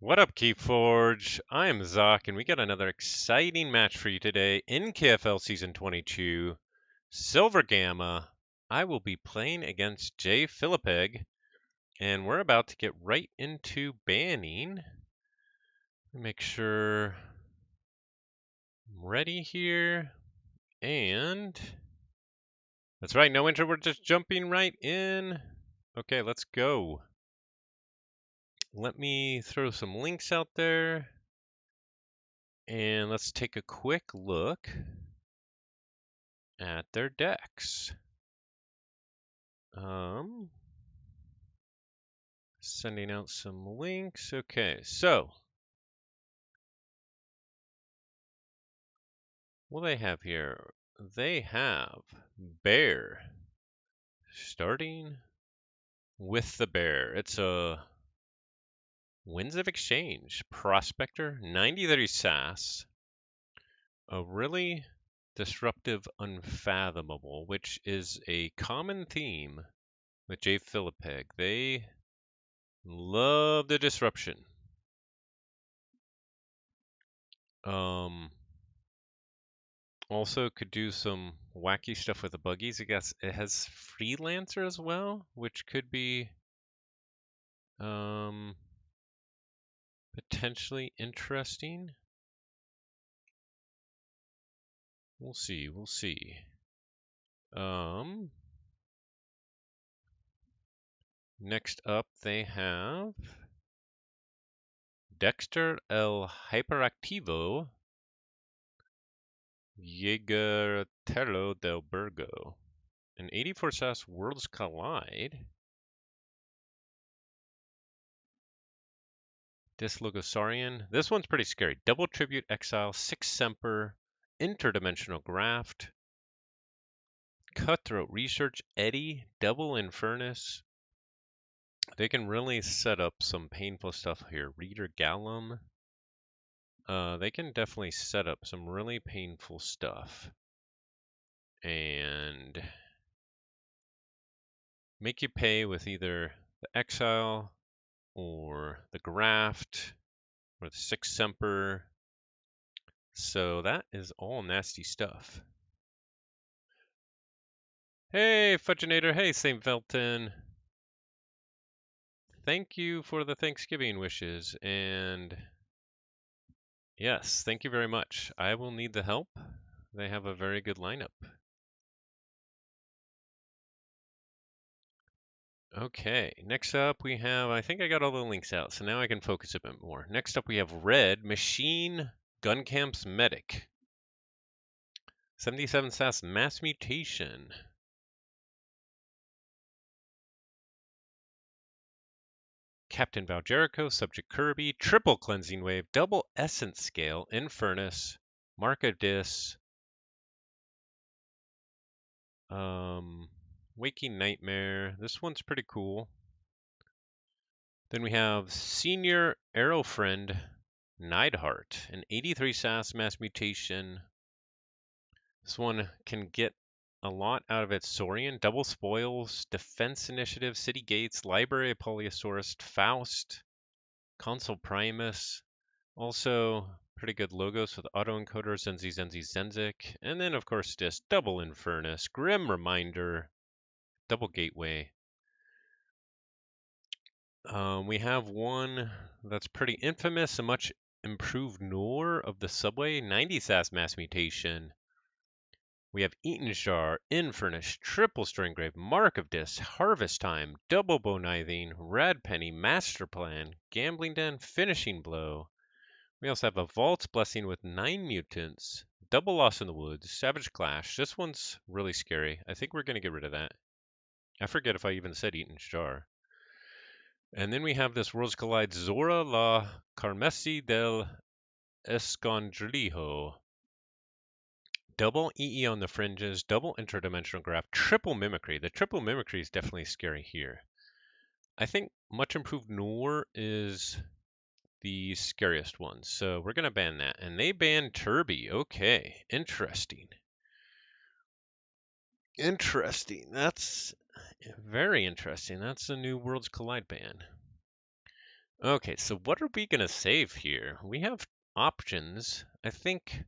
What up, Keyforge? I am Zoc, and we got another exciting match for you today. NKFL Season 22, Silver Gamma. I will be playing against jfilipeg, and we're about to get right into banning. Make sure I'm ready here, and that's right, no intro, we're just jumping right in. Okay, let's go. Let me throw some links out there. And let's take a quick look at their decks. Sending out some links. Okay, so what do they have here? They have Bear. Starting with the Bear. It's a Winds of Exchange. Prospector, 93 SAS. A really disruptive unfathomable, which is a common theme with jfilipeg. They love the disruption. Also could do some wacky stuff with the buggies. I guess it has freelancer as well, which could be potentially interesting. We'll see. We'll see. Next up, they have Dexter El Hyperactivo Jägertello del Burgo. An 84 SAS Worlds Collide. Dislogosaurian. This one's pretty scary. Double Tribute Exile, 6 Semper, Interdimensional Graft, Cutthroat Research, Eddie, Double Infernus. They can really set up some painful stuff here. Reader Gallum. They can definitely set up some really painful stuff. And make you pay with either the Exile or the Graft or the 6 Semper. So that is all nasty stuff. Hey, Fudginator. Hey, St. Velton. Thank you for the Thanksgiving wishes. And yes, thank you very much. I will need the help. They have a very good lineup. Okay, next up we have, I think I got all the links out, so now I can focus a bit more. Next up we have Red Machine Gun Camps Medic. 77 SAS Mass Mutation. Captain Valjerico, Subject Kirby, Triple Cleansing Wave, Double Essence Scale, Infernus, Mark of Dis, Waking Nightmare. This one's pretty cool. Then we have Senior Arrow Friend, Neidhart, an 83 SAS Mass Mutation. This one can get a lot out of its Saurian, Double Spoils, Defense Initiative, City Gates, Library of Polyosaurus, Faust, Consul Primus. Also, pretty good logos with autoencoder, Zenzi, Zenzik. And then, of course, just Double Infernus, Grim Reminder, Double Gateway. We have one that's pretty infamous, a much improved Noor of the Subway, 90 SAS Mass Mutation. We have Eaton Jar, Infernus, Triple Stringgrave, Mark of Dis, Harvest Time, Double Bonithing, Rad Penny, Master Plan, Gambling Den, Finishing Blow. We also have a Vault's Blessing with 9 mutants, Double Lost in the Woods, Savage Clash. This one's really scary. I think we're going to get rid of that. I forget if I even said Eaton's Jar. And then we have this Worlds Collide Zora la Carmesi del Escondrijo. Double EE on the fringes, double interdimensional graph, triple mimicry. The triple mimicry is definitely scary here. I think much improved Noor is the scariest one, so we're going to ban that. And they banned Turby. Okay, interesting. Interesting. That's very interesting. That's a new Worlds Collide ban. Okay, so what are we gonna save here? We have options. I think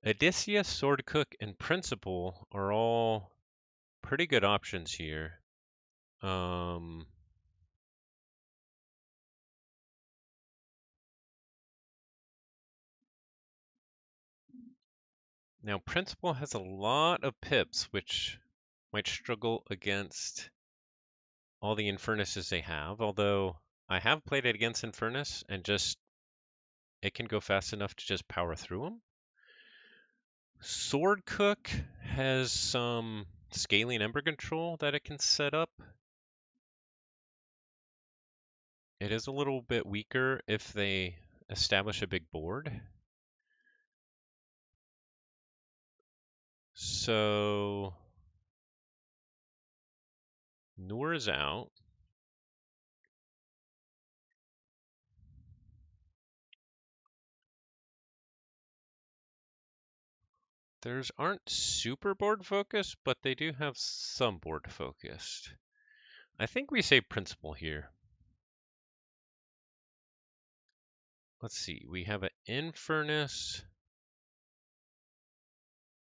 Odysseus, Sword Cook, and Principal are all pretty good options here. Um, Now Principal has a lot of pips, which might struggle against all the Infernuses they have, although I have played it against Infernus and just it can go fast enough to just power through them. Sword Cook has some scaling Ember control that it can set up. It is a little bit weaker if they establish a big board. So Noor is out. Theirs aren't super board focused, but they do have some board focused. I think we say Principal here. Let's see, we have an Infernus.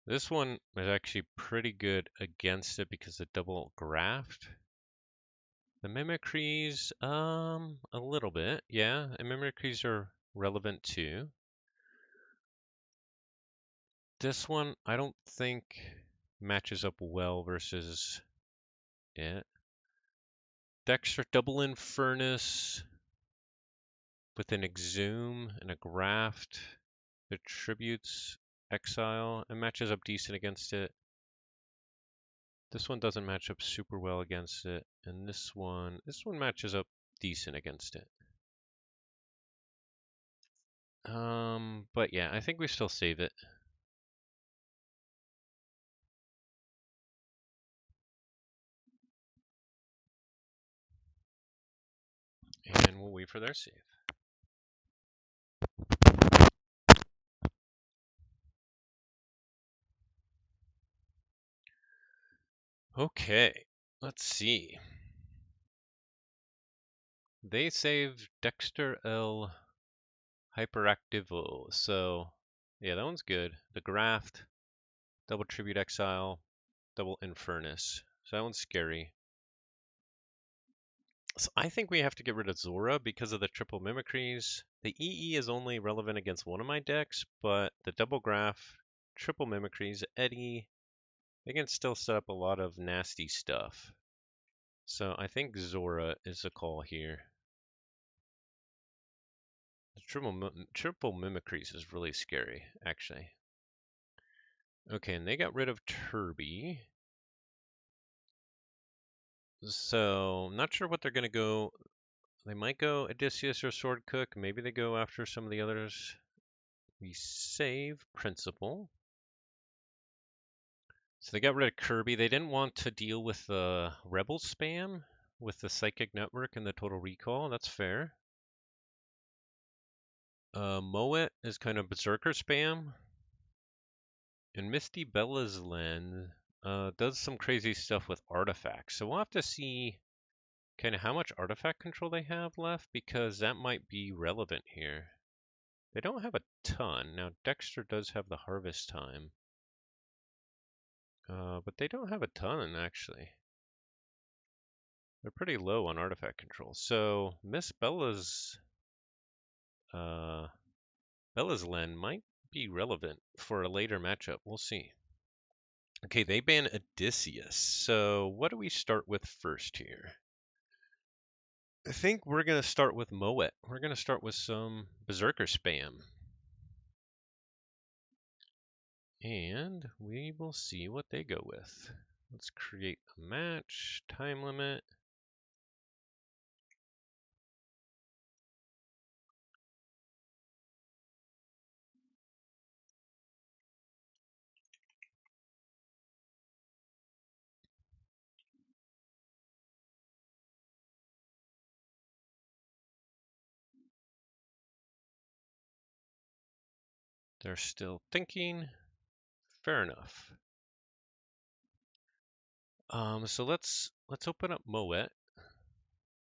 This one is actually pretty good against it because of double graft. The Mimicries, a little bit, yeah. And Mimicries are relevant too. This one, I don't think matches up well versus it. Dexter double Infernus with an Exhume and a Graft. Attributes Exile. It matches up decent against it. This one doesn't match up super well against it. And this one matches up decent against it. But yeah, I think we still save it. And we'll wait for their save. Okay, let's see. They saved Dexter L. Hyperactivo. So, yeah, that one's good. The Graft, double Tribute Exile, double Infernus. So that one's scary. So I think we have to get rid of Zora because of the triple Mimicries. The EE is only relevant against one of my decks, but the double Graph, triple Mimicries, Eddie, they can still set up a lot of nasty stuff. So I think Zora is the call here. The triple Mimicries is really scary, actually. Okay, and they got rid of Turby. So, I'm not sure what they're going to go. They might go Odysseus or Sword Cook. Maybe they go after some of the others. We save Principal. So they got rid of Kirby. They didn't want to deal with the Rebel spam with the Psychic Network and the Total Recall. That's fair. Moet is kind of Berserker spam. And Misty Bella's Lens does some crazy stuff with artifacts. So we'll have to see kind of how much artifact control they have left because that might be relevant here. They don't have a ton. Now Dexter does have the harvest time. But they don't have a ton actually. They're pretty low on artifact control. So Miss Bella's Len might be relevant for a later matchup. We'll see. Okay, they ban Odysseus. So what do we start with first here? I think we're going to start with Moet. We're going to start with some Berserker spam. And we will see what they go with. Let's create a match, time limit. They're still thinking. Fair enough. So let's open up Moet.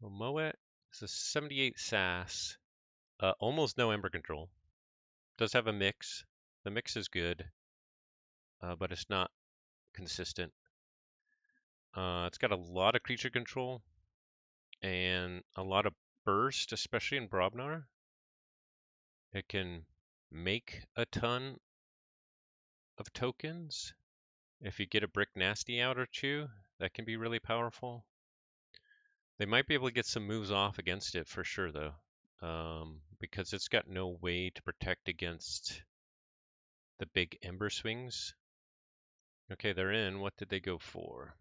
Moet It's a 78 SAS. Almost no Ember control. Does have a mix. The mix is good, but it's not consistent. It's got a lot of creature control and a lot of burst, especially in Brobnar. It can make a ton of tokens. If you get a Brick Nasty out or two, that can be really powerful. They might be able to get some moves off against it for sure, though, because it's got no way to protect against the big Ember swings. Okay, they're in. What did they go for?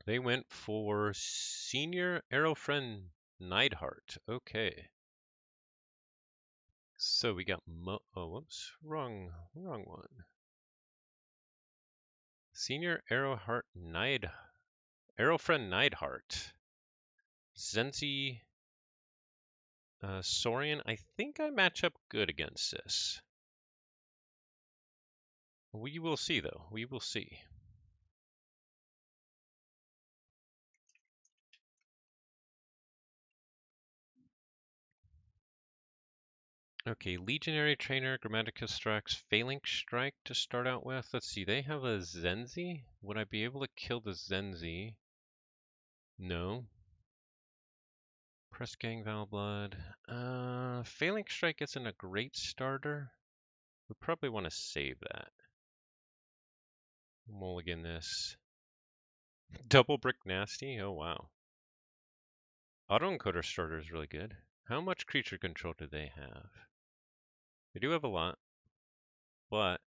They went for Senior Arrowfriend Neidhart. Okay. So we got oh, whoops, wrong one. Senior Arrowfriend Neidhart. Zenzi Saurian. I think I match up good against this. We will see, though. We will see. Okay, Legionary Trainer, Grammaticus Strax, Phalanx Strike to start out with. Let's see, they have a Zenzi. Would I be able to kill the Zenzi? No. Press Gang Valblood. Phalanx Strike isn't a great starter. We probably want to save that. Mulligan this. Double Brick Nasty? Oh, wow. Autoencoder starter is really good. How much creature control do they have? They do have a lot, but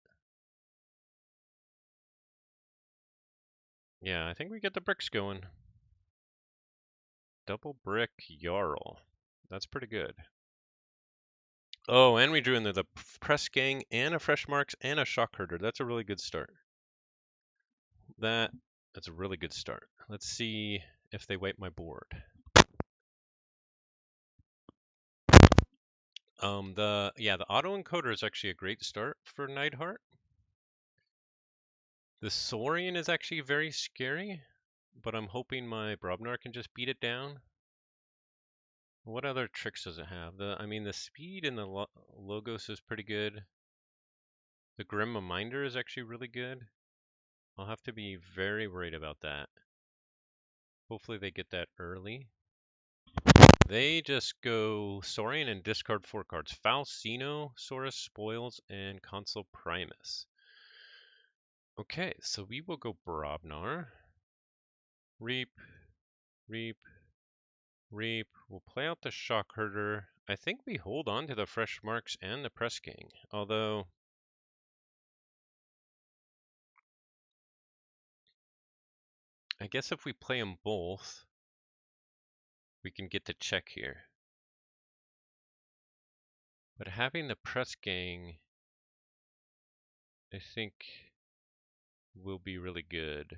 yeah, I think we get the bricks going. Double Brick Jarl. That's pretty good. Oh, and we drew in there the Press Gang and a Fresh Marks and a Shock Herder. That's a really good start. That's a really good start. Let's see if they wipe my board. The autoencoder is actually a great start for Neidhart. The Saurian is actually very scary, but I'm hoping my Brobnar can just beat it down. What other tricks does it have? The speed in the Logos is pretty good. The Grim Reminder is actually really good. I'll have to be very worried about that. Hopefully they get that early. They just go Saurian and discard 4 cards. Falcino, Saurus, Spoils, and Consul Primus. Okay, so we will go Brobnar. Reap, Reap, Reap. We'll play out the Shock Herder. I think we hold on to the Fresh Marks and the Press Gang. Although, I guess if we play them both, we can get to check here. But having the Press Gang, I think, will be really good.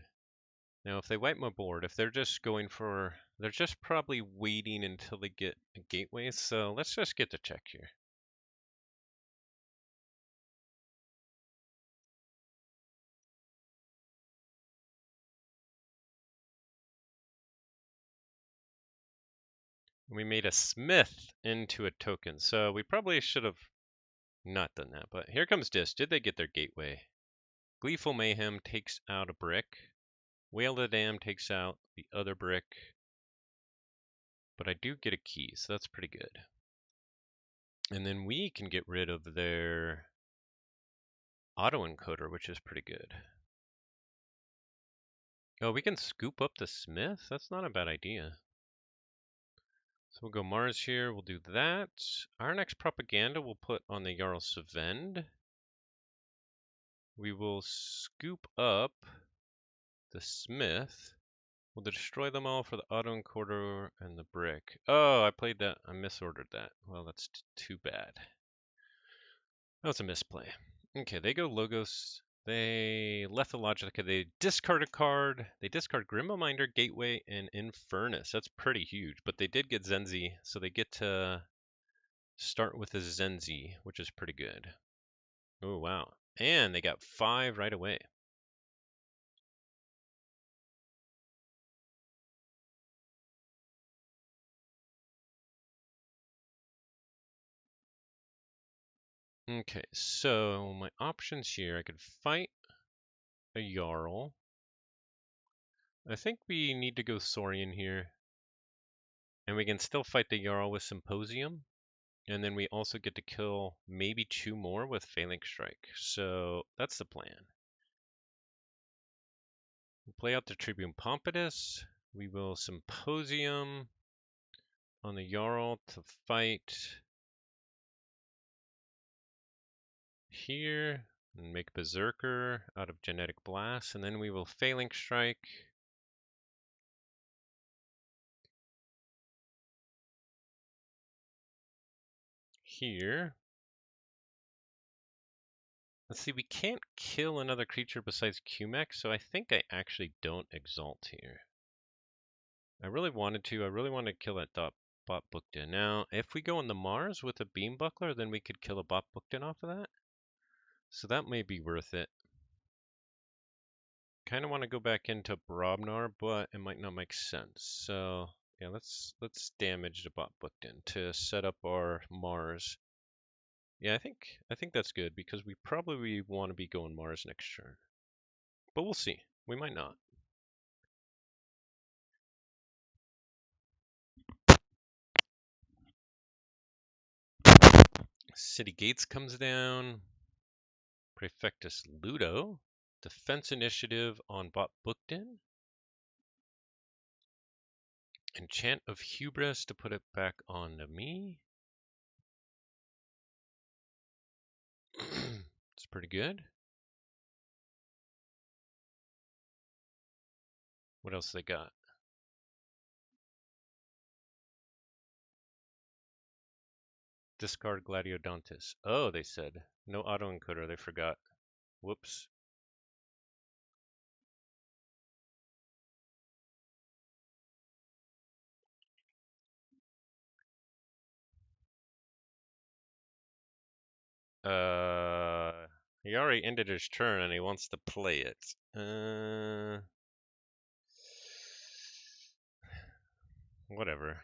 Now, if they wipe my board, if they're just going for, they're just probably waiting until they get a gateway. So let's just get to check here. We made a Smith into a token, so we probably should have not done that. But here comes Dis. Did they get their gateway? Gleeful Mayhem takes out a brick. Whale the Dam takes out the other brick. But I do get a key, so that's pretty good. And then we can get rid of their autoencoder, which is pretty good. Oh, we can scoop up the Smith? That's not a bad idea. So we'll go Mars here, we'll do that. Our next propaganda we'll put on the Jarl Svend. We will scoop up the Smith. We'll destroy them all for the autoencoder and the brick. Oh, I played that. I misordered that. Well, that's too bad. That's a misplay. Okay, they go Logos. They left the logic. They discard a card. They discard Grim Reminder, Gateway, and Infernus. That's pretty huge. But they did get Zenzi, so they get to start with a Zenzi, which is pretty good. Oh, wow. And they got 5 right away. Okay, so my options here, I could fight a Jarl. I think we need to go Saurian here. And we can still fight the Jarl with Symposium. And then we also get to kill maybe 2 more with Phalanx Strike. So that's the plan. We'll play out the Tribune Pompidus. We will Symposium on the Jarl to fight here and make Berserker out of Genetic Blast. And then we will Phalanx Strike. Here. Let's see, we can't kill another creature besides Cumex, so I think I actually don't Exalt here. I really wanted to. I really wanted to kill that bot Bookden. Now, if we go on the Mars with a Beam Buckler, then we could kill a bot Bookden off of that. So that may be worth it. Kind of want to go back into Brobnar, but it might not make sense. So yeah, let's damage the bot Bookden to set up our Mars. Yeah, I think that's good because we probably want to be going Mars next turn. But we'll see. We might not. City Gates comes down. Prefectus Ludo. Defense Initiative on bot Bookden. Enchant of Hubris to put it back on me. It's pretty good. What else they got? Discard Gladiodontus. Oh, they said. No autoencoder, they forgot. Whoops. He already ended his turn and he wants to play it. Whatever.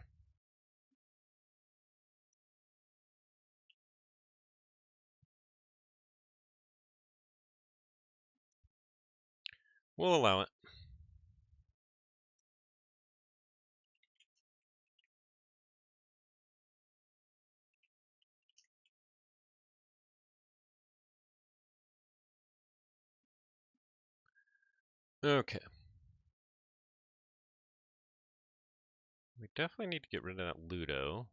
We'll allow it. Okay. We definitely need to get rid of that Ludo.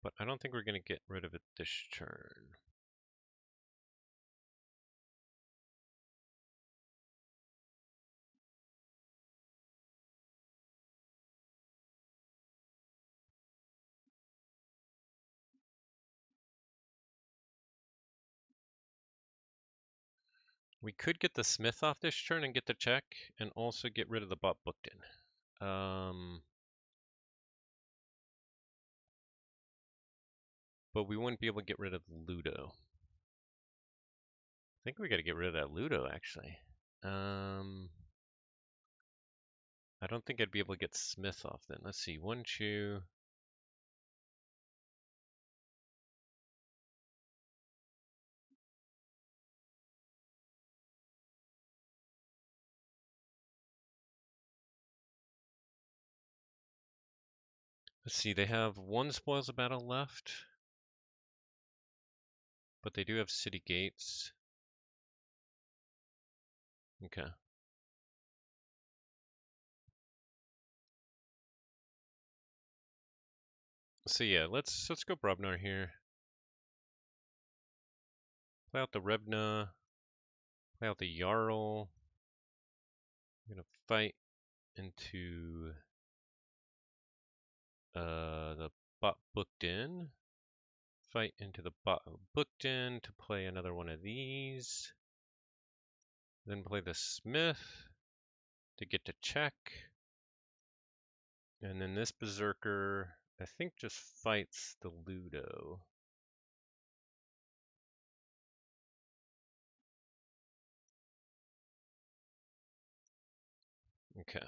But I don't think we're going to get rid of it this turn. We could get the Smith off this turn and get the check, and also get rid of the bot Bookden. But we wouldn't be able to get rid of Ludo. I think we got to get rid of that Ludo, actually. I don't think I'd be able to get Smith off then. Let's see, 1, 2. Let's see, they have 1 Spoils of Battle left. But they do have City Gates. Okay. So yeah, let's go Brobnar here. Play out the Rebna. Play out the Jarl. I'm gonna fight into the bot Bookden. Fight into the bot Bookden to play another one of these. Then play the Smith to get to check. And then this Berserker, I think, just fights the Ludo. Okay.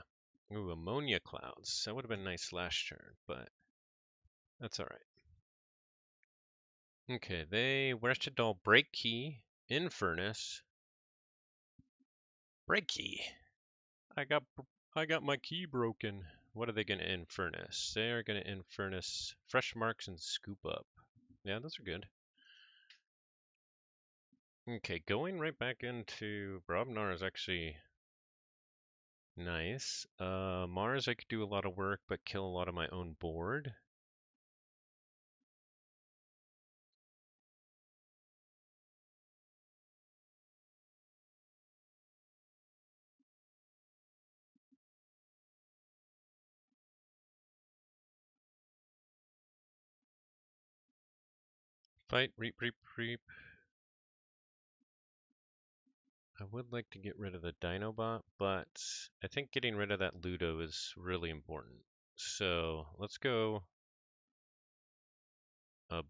Ooh, Ammonia Clouds. That would have been nice last turn, but that's alright. Okay, they wretched doll break key in furnace. Break key. I got my key broken. What are they gonna in furnace? They are gonna in furnace fresh marks and scoop up. Yeah, those are good. Okay, going right back into Brobnar is actually nice. Mars, I could do a lot of work, but kill a lot of my own board. Fight, reap, reap, reap. I would like to get rid of the Dinobot, but I think getting rid of that Ludo is really important. So let's go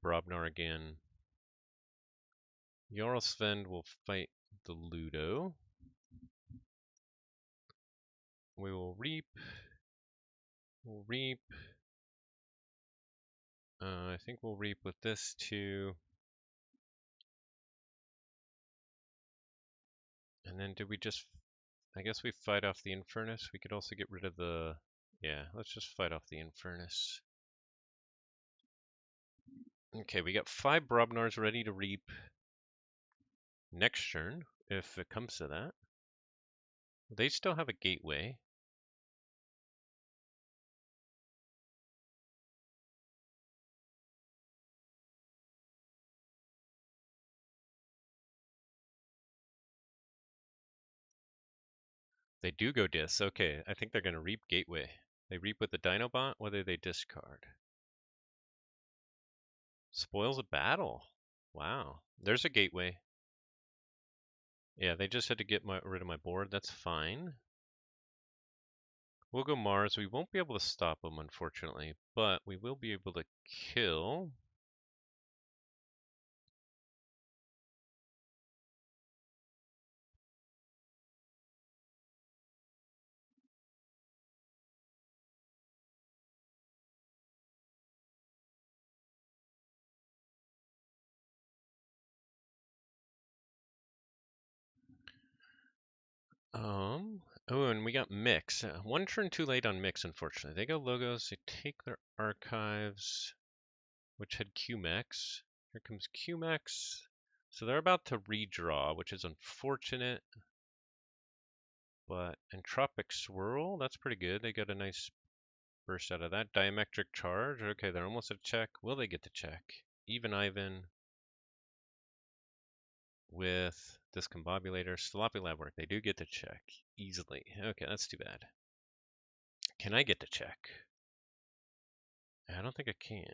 Brobnar again. Jarl Sven will fight the Ludo. We will reap. We'll reap. I think we'll reap with this too. And then did we just... I guess we fight off the Infernus. We could also get rid of the... Yeah, let's just fight off the Infernus. Okay, we got 5 Brobnars ready to reap next turn, if it comes to that. They still have a gateway. They do go dis. Okay, I think they're going to reap gateway. They reap with the Dinobot, whether they discard. Spoils a battle. Wow. There's a gateway. Yeah, they just had to get rid of my board. That's fine. We'll go Mars. We won't be able to stop them, unfortunately, but we will be able to kill. Oh, and we got Mix. One turn too late on Mix, unfortunately. They go logos, they take their archives, which had QMX. Here comes QMX. So they're about to redraw, which is unfortunate. But Entropic Swirl, that's pretty good. They got a nice burst out of that. Diametric Charge, okay, they're almost at check. Will they get the check? Even Ivan with Discombobulator, Sloppy Lab Work. They do get to check easily. Okay, that's too bad. Can I get to check? I don't think I can.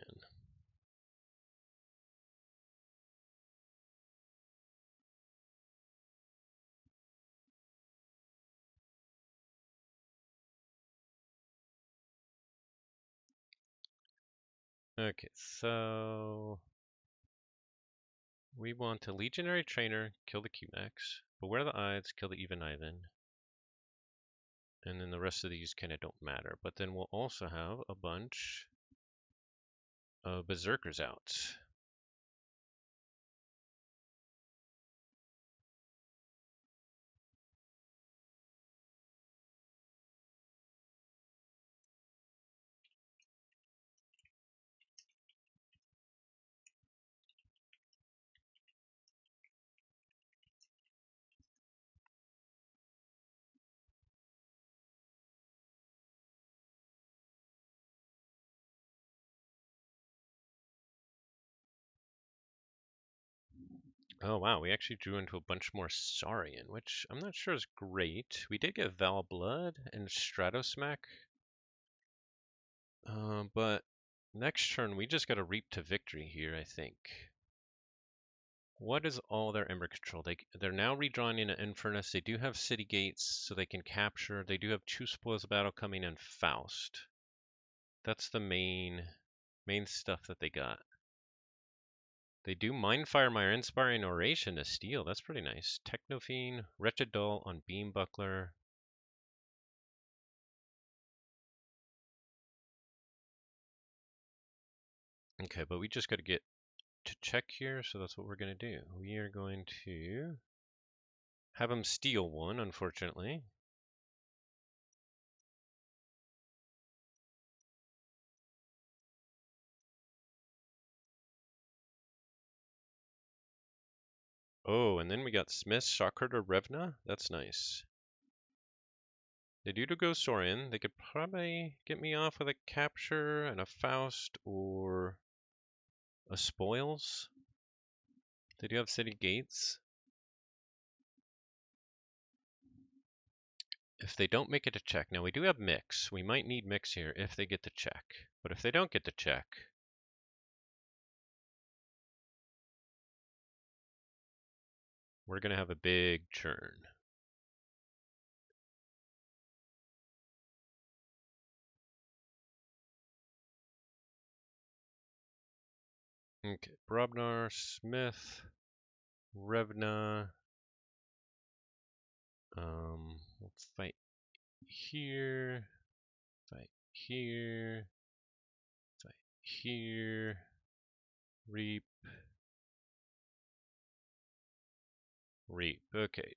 Okay, so we want a Legionary Trainer, kill the QMax. Beware the Ives, kill the Even Ivan. And then the rest of these kind of don't matter. But then we'll also have a bunch of Berserkers out. Oh wow, we actually drew into a bunch more Saurian, which I'm not sure is great. We did get Val Blood and Stratosmack. But next turn we just gotta reap to victory here, I think. What is all their Ember control? They're now redrawing into Infernus. They do have City Gates, so they can capture. They do have 2 Spoils of Battle coming in Faust. That's the main stuff that they got. They do Mindfire my Inspiring Oration to steal. That's pretty nice. Technophene, Wretched Dull on Beam Buckler. Okay, but we just got to get to check here, so that's what we're going to do. We are going to have him steal one, unfortunately. Oh, and then we got Smith, Shocker to Revna. That's nice. They do to go Saurian. They could probably get me off with a capture and a Faust or a spoils. They do have city gates. If they don't make it to check, now we do have mix. We might need mix here if they get the check. But if they don't get the check, we're going to have a big churn. Okay, Brobnar, Smith, Revna. Let's fight here, fight here, fight here, reap, reap. Okay,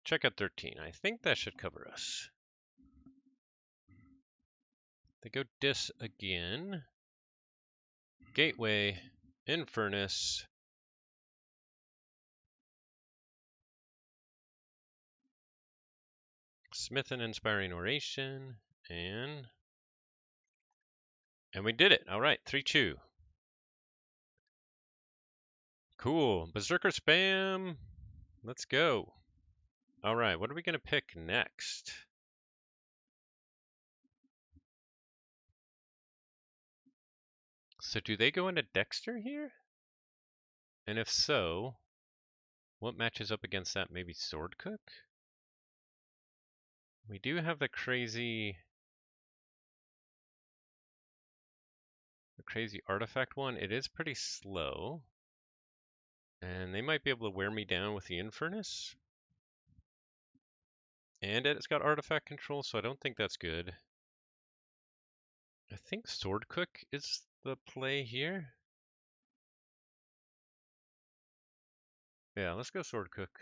check out 13. I think that should cover us. They go dis again. Gateway, Infernus. Smith and Inspiring Oration, and we did it. All right, 3-2. Cool. Berserker Spam. Let's go. All right, what are we going to pick next? So do they go into Dexter here? And if so, what matches up against that? Maybe Sword Cook? We do have the crazy artifact one. It is pretty slow. And they might be able to wear me down with the Infernus. And it's got artifact control, so I don't think that's good. I think Sword Cook is the play here. Yeah, let's go Sword Cook.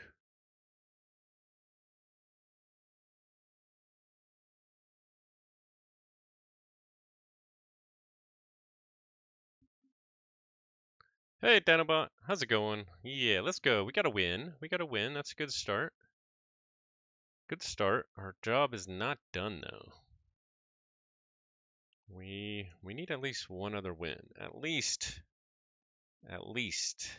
Hey, Danobot, how's it going? Yeah, let's go. We gotta win. We gotta win. That's a good start. Good start. Our job is not done though. We need at least one other win. At least. At least.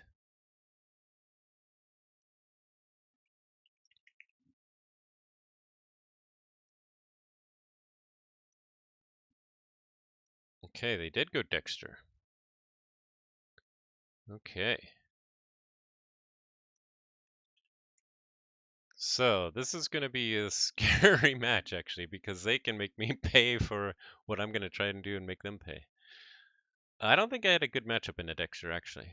Okay, they did go Dexter. Okay. So, this is going to be a scary match, actually, because they can make me pay for what I'm going to try and do and make them pay. I don't think I had a good matchup in a Dexter, actually.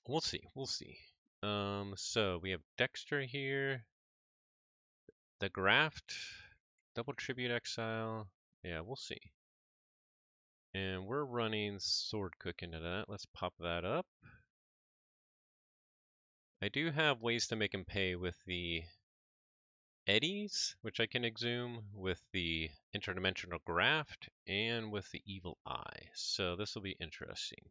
We'll see. We'll see. So we have Dexter here. The Graft. Double Tribute Exile. Yeah, we'll see. And we're running Sword Cook into that. Let's pop that up. I do have ways to make him pay with the Eddies, which I can exhume, with the Interdimensional Graft, and with the Evil Eye. So this will be interesting.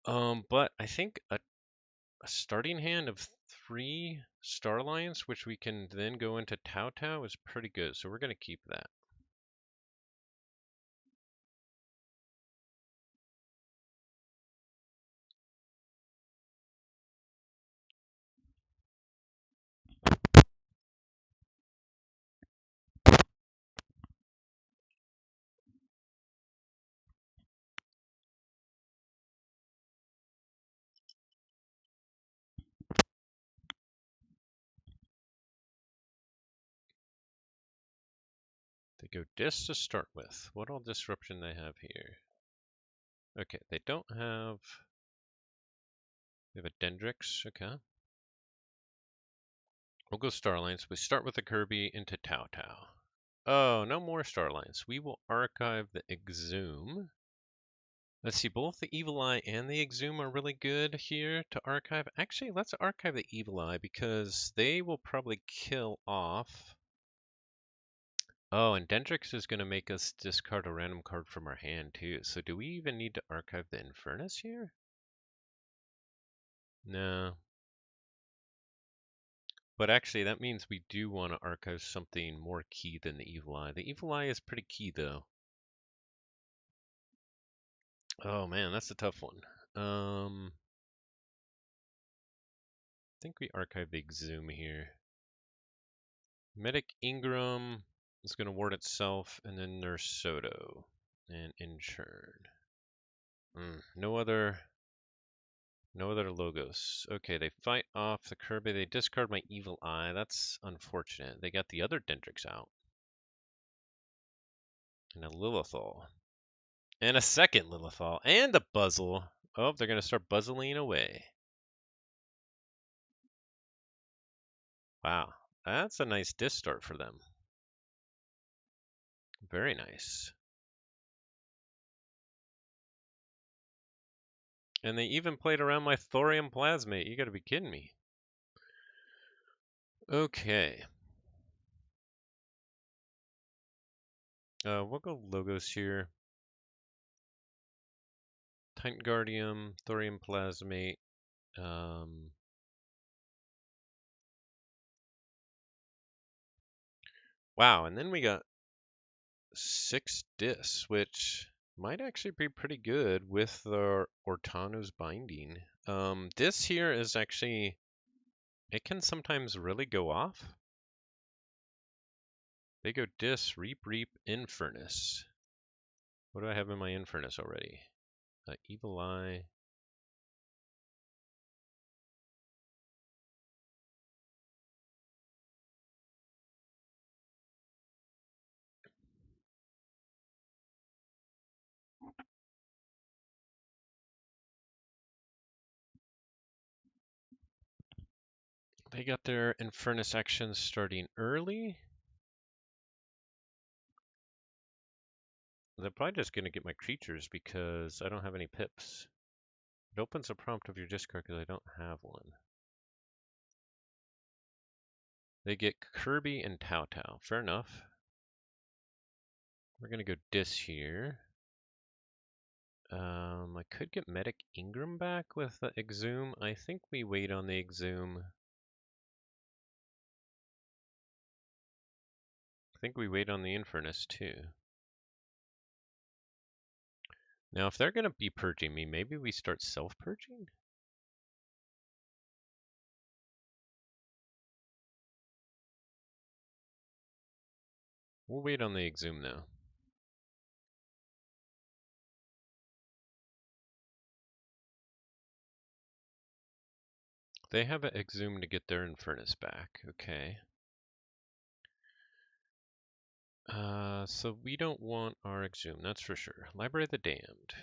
But I think a starting hand of 3 Star Lions, which we can then go into Tau Tau, is pretty good. So we're going to keep that. They go Dis to start with. What all disruption they have here? Okay, they don't have... They have a Dendrix, okay. We'll go Starlines. We start with the Kirby into Tau Tau. Oh, no more star lines. We will archive the exhume. Let's see, both the Evil Eye and the Exhume are really good here to archive. Actually, let's archive the Evil Eye because they will probably kill off. Oh, and Dendrix is going to make us discard a random card from our hand too. So do we even need to archive the Infernus here? No. But actually, that means we do want to archive something more key than the Evil Eye. The Evil Eye is pretty key though. Oh man, that's a tough one. I think we archive the Exhume here. Medic Ingram is going to ward itself, and then Nurse Soto and Insured. No other logos. Okay, they fight off the Kirby. They discard my Evil Eye. That's unfortunate. They got the other Dendrix out. And a Lilithal. And a second Lilithal. And a Buzzle. Oh, they're going to start buzzling away. Wow, that's a nice disc start for them. Very nice. And they even played around my Thorium Plasmate. You gotta be kidding me. Okay. We'll go logos here. Titan Guardium, Thorium Plasmate. Wow, and then we got 6 discs, which might actually be pretty good with the Ortanu's binding. This here is actually, it can sometimes really go off. They go Dis, Reap, Infernus. What do I have in my Infernus already? Evil Eye. They got their Infernus actions starting early. They're probably just going to get my creatures because I don't have any pips. It opens a prompt of your discard because I don't have one. They get Kirby and Tao Tao. Fair enough. We're going to go Dis here. I could get Medic Ingram back with the Exhume. I think we wait on the Exhume. I think we wait on the Infernus too. Now, if they're going to be purging me, maybe we start self-purging? We'll wait on the Exhume now. They have an Exhume to get their Infernus back. Okay. So we don't want our Exhume, that's for sure. Library of the Damned.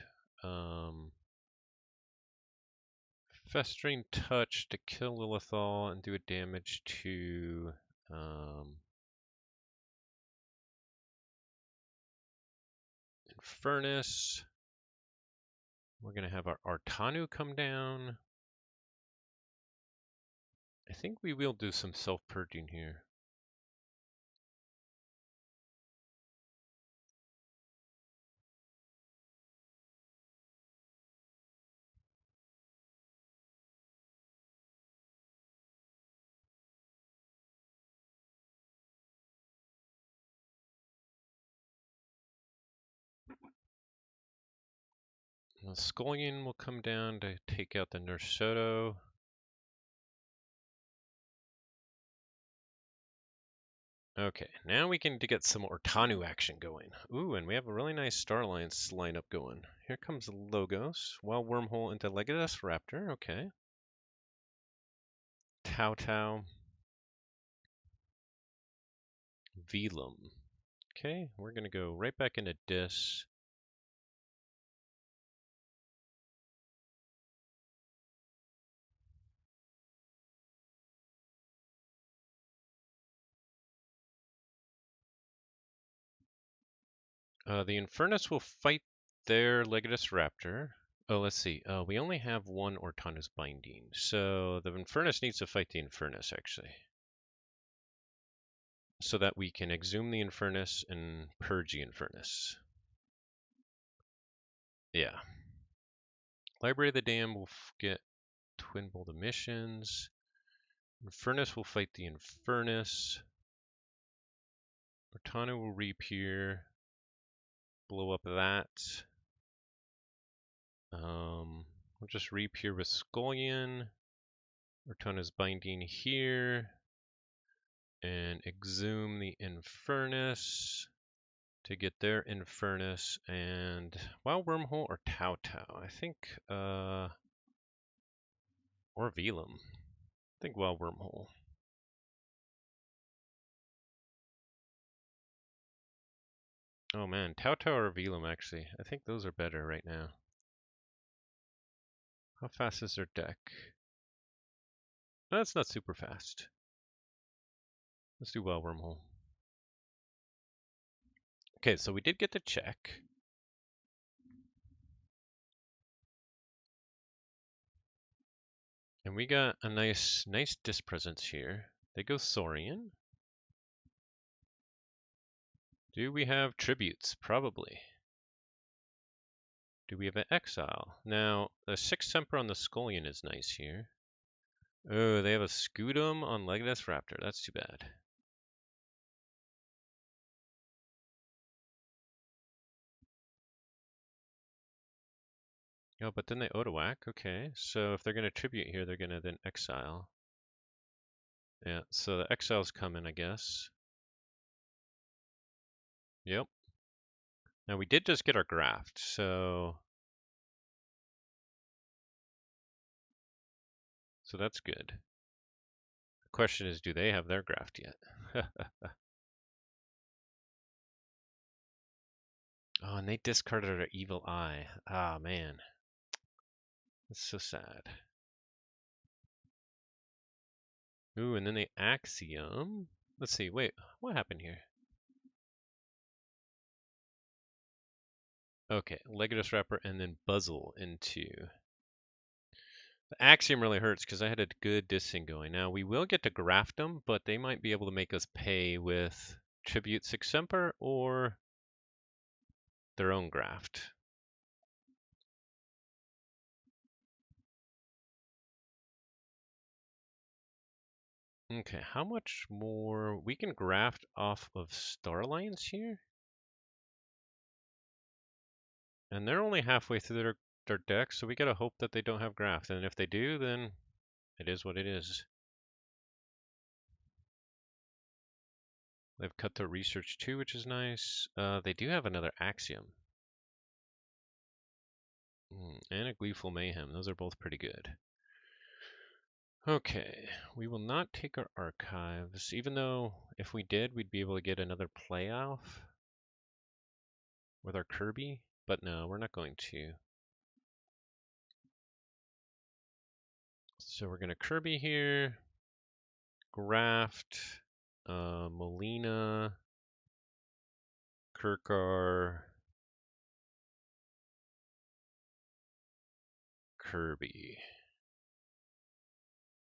Festering Touch to kill Lilithal and do a damage to Infernus. We're going to have our Artanu come down. I think we will do some self-purging here. The Scullion will come down to take out the Nurse Soto. Okay, now we can get some Ortanu action going. Ooh, and we have a really nice Star Alliance lineup going. Here comes Logos. Wild Wormhole into Legatus Raptor. Okay. Tao Tao. Velum. Okay, we're going to go right back into Dis. The Infernus will fight their Legatus Raptor. Oh, let's see. We only have one Ortanus Binding, so the Infernus needs to fight the Infernus, actually. So that we can exhume the Infernus and purge the Infernus. Yeah. Library of the Dam will get Twin Bolt Emissions. Infernus will fight the Infernus. Ortana will reappear. Blow up that. We'll just reappear with Scullion. Ortana's Binding here. And exhume the Infernus to get their Infernus. And Wild Wormhole or Tau Tau? I think, or Velum. I think Wild Wormhole. Oh man, Tau Tau or Velum actually. I think those are better right now. How fast is their deck? That's not super fast. Let's do Wild Wormhole. Okay, so we did get to check. And we got a nice disc presence here. They go Saurian. Do we have tributes? Probably. Do we have an exile? Now, the 6 Semper on the Scullion is nice here. Oh, they have a Scudum on Legatus Raptor. That's too bad. Oh, but then they Otawak. Okay, so if they're going to tribute here, they're going to then exile. Yeah, so the exile's coming, I guess. Yep. Now we did just get our graft, so that's good. The question is, do they have their graft yet? Oh, and they discarded our evil eye. Ah, man. That's so sad. Ooh, and then the Axiom. Let's see, wait, what happened here? Okay, Legatus Wrapper and then Buzzle into. The Axiom really hurts because I had a good dissing going. Now, we will get to graft them, but they might be able to make us pay with Tribute 6 Semper or their own graft. Okay, how much more? We can graft off of Starlines here? And they're only halfway through their deck, so we gotta hope that they don't have graft. And if they do, then it is what it is. They've cut their research too, which is nice. They do have another Axiom. And a Gleeful Mayhem. Those are both pretty good. Okay, we will not take our archives, even though if we did, we'd be able to get another playoff with our Kirby. But no, we're not going to. So we're going to Kirby here, Graft, Molina, Kirkar, Kirby.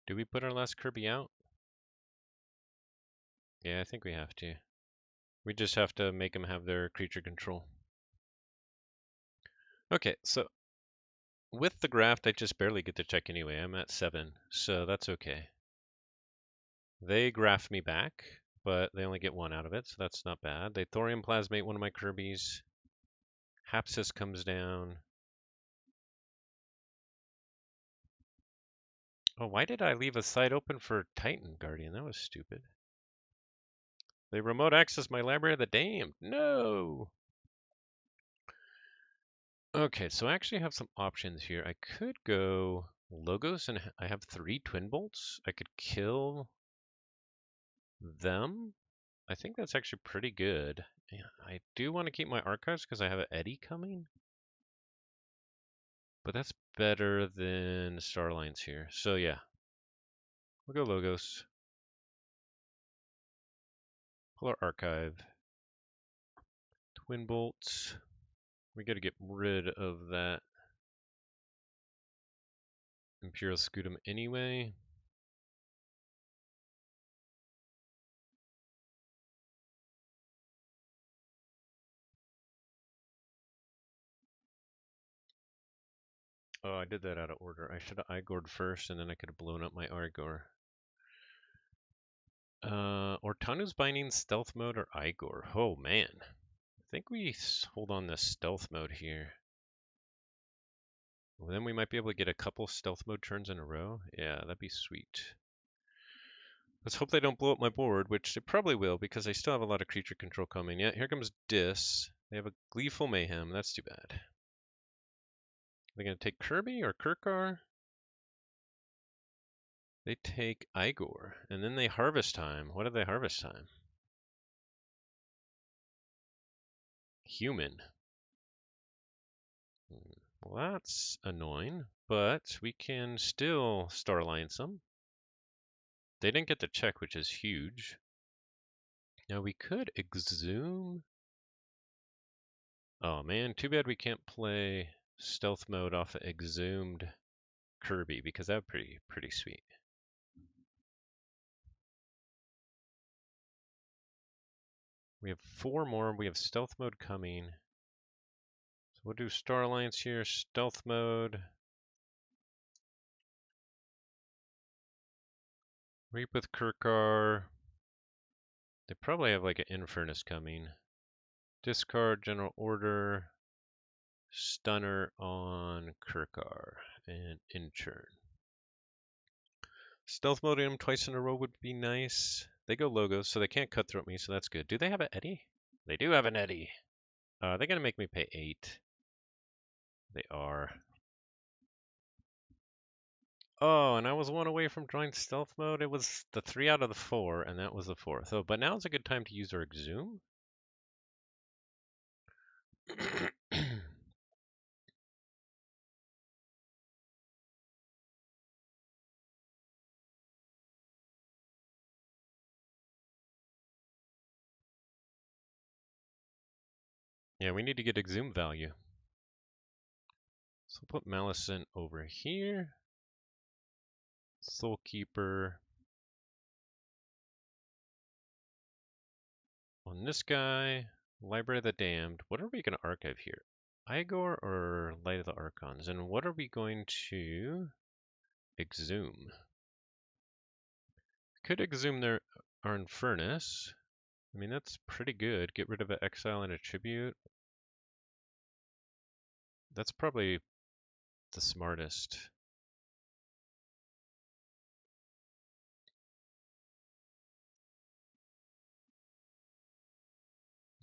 Do we put our last Kirby out? Yeah, I think we have to. We just have to make them have their creature control. Okay, so with the graft, I just barely get to check anyway. I'm at 7, so that's okay. They graft me back, but they only get 1 out of it, so that's not bad. They Thorium Plasmate one of my Kirbys. Hapsis comes down. Oh, why did I leave a side open for Titan Guardian? That was stupid. They remote access my Library of the Damned. No! Okay, so I actually have some options here. I could go Logos, and I have 3 Twin Bolts. I could kill them. I think that's actually pretty good. Yeah, I do want to keep my archives because I have an Eddie coming. But that's better than Starlines here. So yeah, we'll go Logos. Pull our archive. Twin bolts. We got to get rid of that Imperial Scutum anyway. Oh, I did that out of order. I should have Igored first, and then I could have blown up my Igor. Ortanu's Binding, Stealth Mode, or Igor? Oh, man. I think we hold on this Stealth Mode here. Well, then we might be able to get a couple Stealth Mode turns in a row. Yeah, that'd be sweet. Let's hope they don't blow up my board, which they probably will, because I still have a lot of creature control coming. Yeah, here comes Dis. They have a Gleeful Mayhem. That's too bad. Are they going to take Kirby or Kirkar? They take Igor, and then they Harvest Time. What did they Harvest Time? Human. Well, that's annoying, but we can still Star Alliance them. They didn't get the check, which is huge. Now we could Exhume. Oh man, too bad we can't play Stealth Mode off of Exhumed Kirby, because that would be pretty sweet. We have 4 more. We have Stealth Mode coming. So we'll do Star Alliance here, Stealth Mode. Reap with Kirkar. They probably have like an Infernus coming. Discard General Order. Stunner on Kirkar and Inchurn. Stealth Mode him twice in a row would be nice. They go logos, so they can't cutthroat me, so that's good. Do they have an Eddy? They do have an Eddy. They're going to make me pay 8. They are. Oh, and I was 1 away from drawing Stealth Mode. It was the 3 out of the 4, and that was the 4th. Oh, but now is a good time to use our Exhume. Yeah, we need to get Exhume value. So we'll put Malicent over here. Soulkeeper on this guy. Library of the Damned. What are we going to archive here? Igor or Light of the Archons? And what are we going to exhume? Could exhume our Infernus. I mean, that's pretty good. Get rid of an exile and a tribute. That's probably the smartest.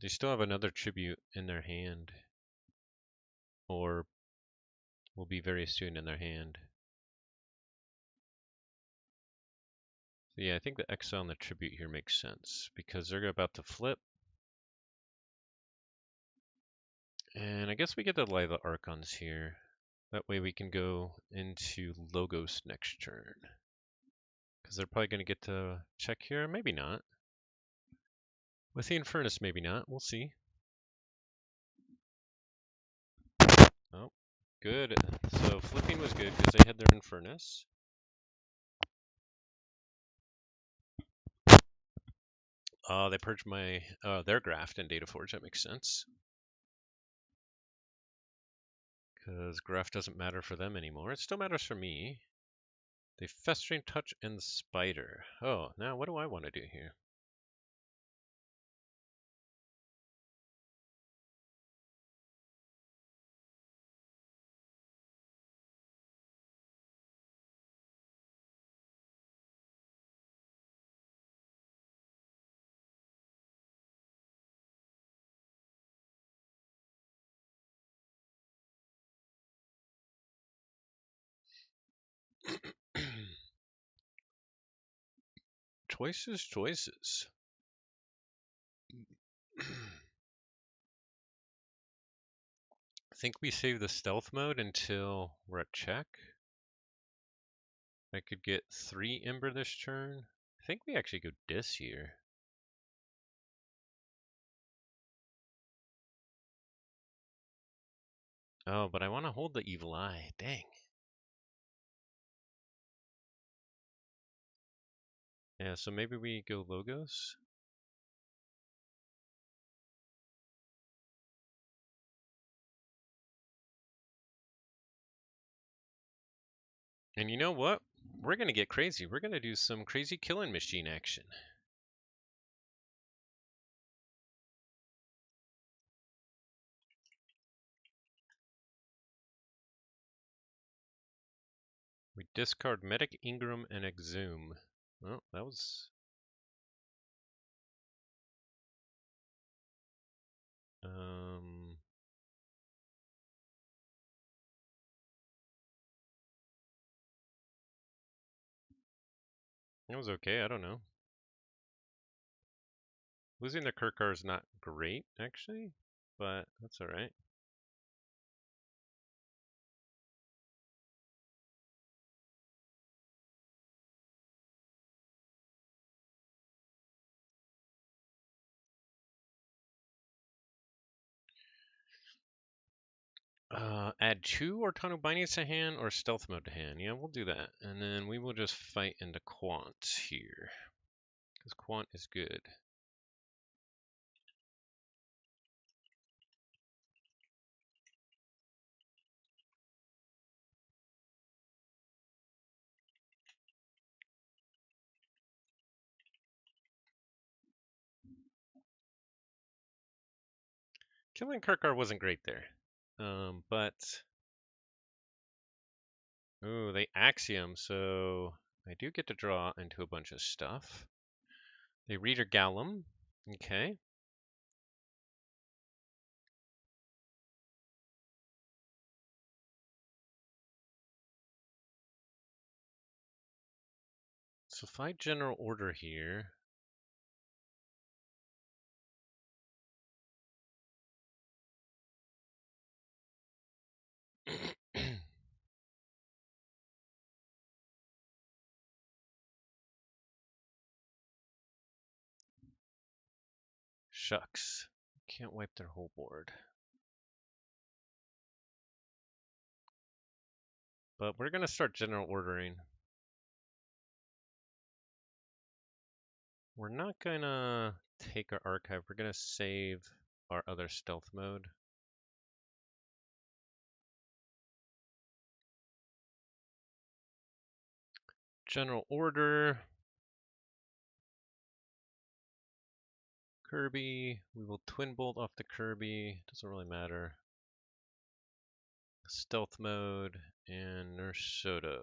They still have another tribute in their hand. Or will be very soon in their hand. So yeah, I think the exile and the tribute here makes sense because they're about to flip. And I guess we get the Light of the Archons here. That way we can go into Logos next turn. Because they're probably going to get to check here. Maybe not. With the Infernus, maybe not. We'll see. Oh, good. So flipping was good because they had their Infernus. They purged my their graft in Data Forge. That makes sense. Because graft doesn't matter for them anymore. It still matters for me. They Festering Touch and Spider. Oh, now what do I want to do here? Choices. I think we save the stealth mode until we're at check. I could get 3 Ember this turn. I think we actually go Dis here. Oh, but I want to hold the evil eye. Dang. Yeah, so maybe we go logos. And you know what? We're going to get crazy. We're going to do some crazy killing machine action. We discard Medic, Ingram, and Exhume. Well, that was... It was okay, I don't know. Losing the Kirkar is not great, actually, but that's alright. Add 2 Ortano bindings to hand or stealth mode to hand. Yeah, we'll do that. And then we will just fight into Quant here. Because Quant is good. Killing Kirkar wasn't great there. But... Ooh, they Axiom, so I do get to draw into a bunch of stuff. They Reader Gallum. Okay. So if I general order here, shucks, can't wipe their whole board. But we're gonna start general ordering. We're not gonna take our archive, we're gonna save our other stealth mode. General order. Kirby, we will twin bolt off the Kirby, doesn't really matter. Stealth mode and Nurse Soto.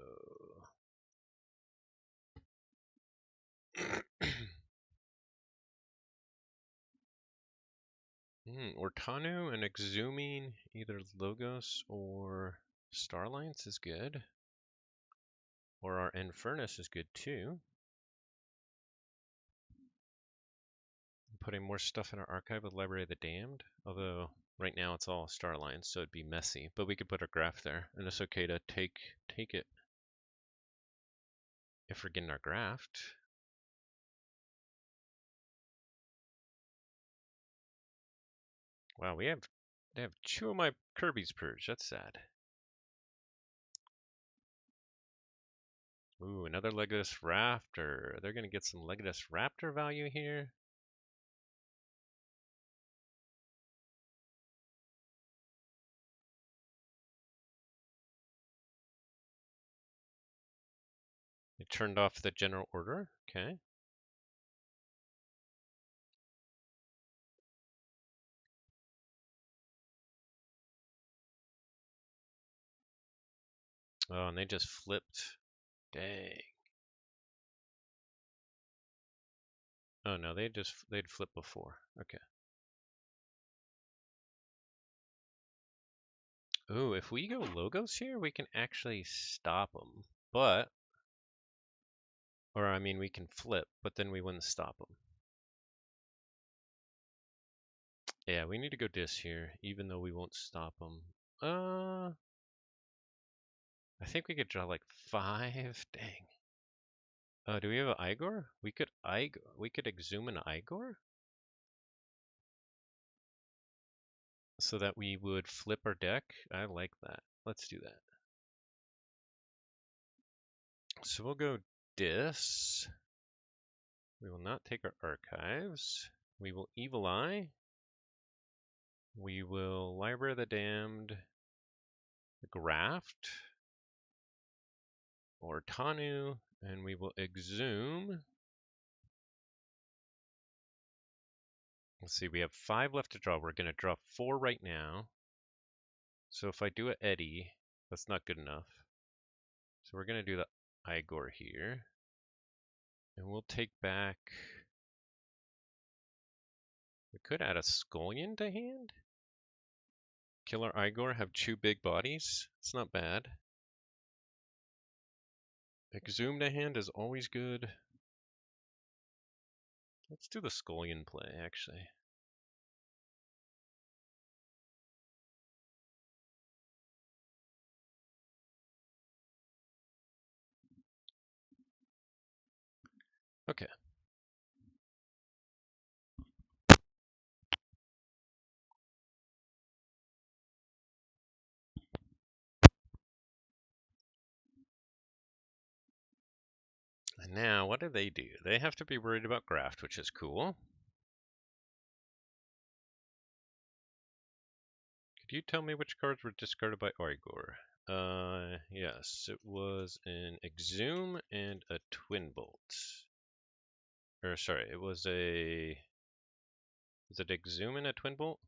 Ortanu and Exhuming either Logos or Starlines is good. Or our Infernus is good too. Putting more stuff in our archive with Library of the Damned. Although right now it's all Starlines, so it'd be messy. But we could put our graph there, and it's okay to take it if we're getting our graft. Wow, they have 2 of my Kirby's purged. That's sad. Ooh, another Legolas Raptor. They're gonna get some Legolas Raptor value here. They turned off the general order. Okay. Oh, and they just flipped. Dang. Oh no, they'd flip before. Okay. Ooh, if we go Logos here, we can actually stop them. But, or I mean, we can flip, but then we wouldn't stop them. Yeah, we need to go Dis here, even though we won't stop them. I think we could draw like 5. Dang. Do we have an Igor? We could Exhume an Igor? so that we would flip our deck. I like that. Let's do that. So we'll go dis. We will not take our archives. We will Evil Eye. We will Library of the Damned, the Graft, or Tanu, and we will exhume. Let's see, we have 5 left to draw. We're going to draw 4 right now. So if I do an Eddie, that's not good enough. So we're going to do the Igor here. And we'll take back... We could add a Scullion to hand. Killer Igor have 2 big bodies. It's not bad. Exhume to hand is always good. Let's do the Scullion play, actually. Okay. And now, what do? They have to be worried about graft, which is cool. Could you tell me which cards were discarded by Igor? Yes, it was an Exhume and a Twin Bolt. Or sorry, it was a... Was it Exhume and a Twin Bolt?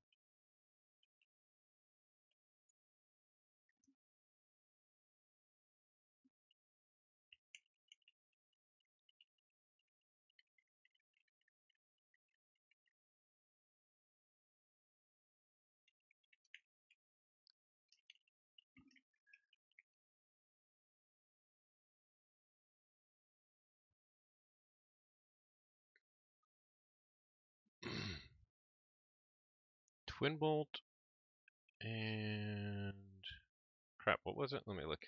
Twin Bolt and... Crap, what was it? Let me look.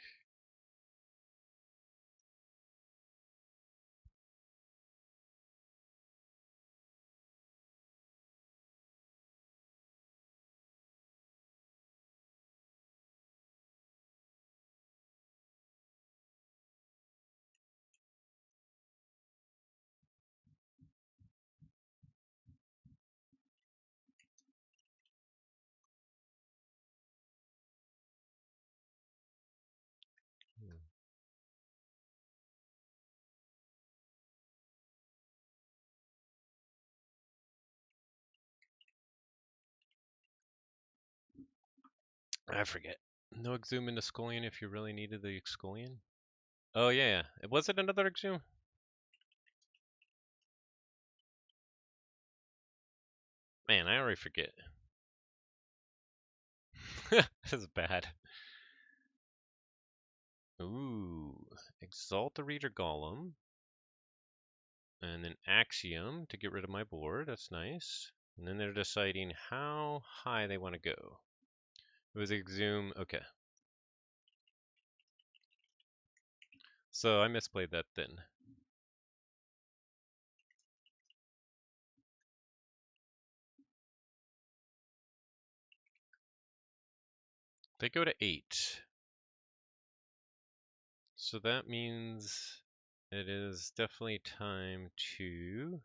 I forget. No Exhume into Scullion if you really needed the Scullion? Oh, yeah. Was it another Exhume? Man, I already forget. This is bad. Ooh. Exalt the Reader Golem. And then Axiom to get rid of my board. That's nice. And then they're deciding how high they want to go. It was Exhume. Okay. So I misplayed that then. They go to 8. So that means it is definitely time to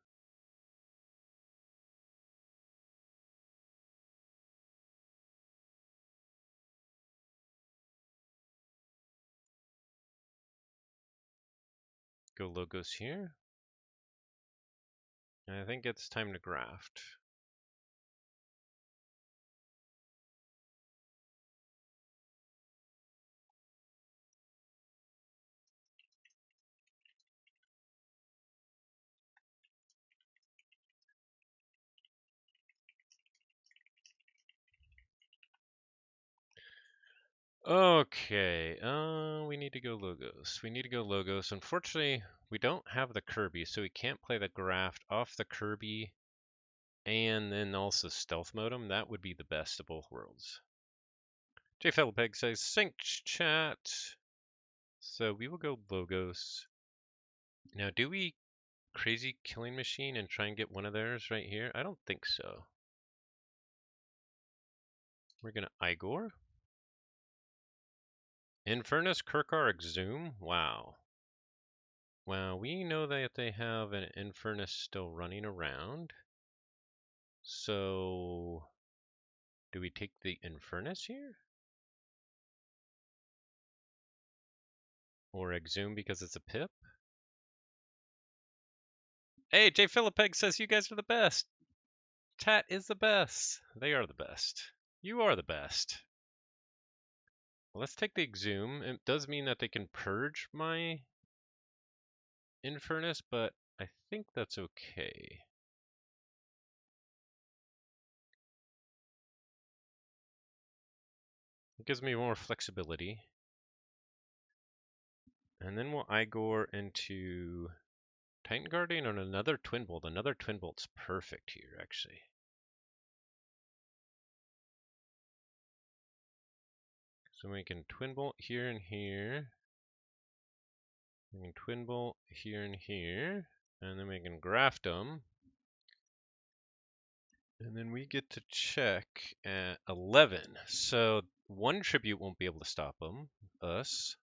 go logos here. And I think it's time to graft. Okay, we need to go logos. We need to go logos. Unfortunately, we don't have the Kirby, so we can't play the graft off the Kirby and then also stealth mode him. That would be the best of both worlds. jfilipeg says, sync chat. So we will go logos. Now, do we crazy killing machine and try and get one of theirs right here? I don't think so. We're gonna Igor. Infernus, Kirkar, Exhume. Wow. Well, we know that they have an Infernus still running around. So, do we take the Infernus here? Or Exhume because it's a pip? Hey, jfilipeg says you guys are the best. Chat is the best. They are the best. You are the best. Well, let's take the Exhume. It does mean that they can purge my Infernus, but I think that's okay. It gives me more flexibility. And then we'll Igor into Titan Guardian on another Twin Bolt. Another Twin Bolt's perfect here, actually. So we can Twin Bolt here and here. We can Twin Bolt here and here. And then we can graft them. And then we get to check at 11. So one tribute won't be able to stop us.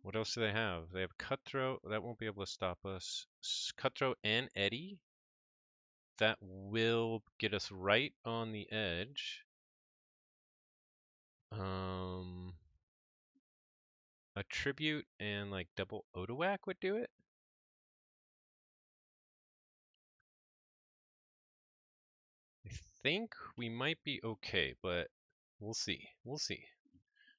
What else do they have? They have Cutthroat. That won't be able to stop us. Cutthroat and Eddy. That will get us right on the edge. A tribute and like double Odoac would do it. I think we might be okay, but we'll see. We'll see.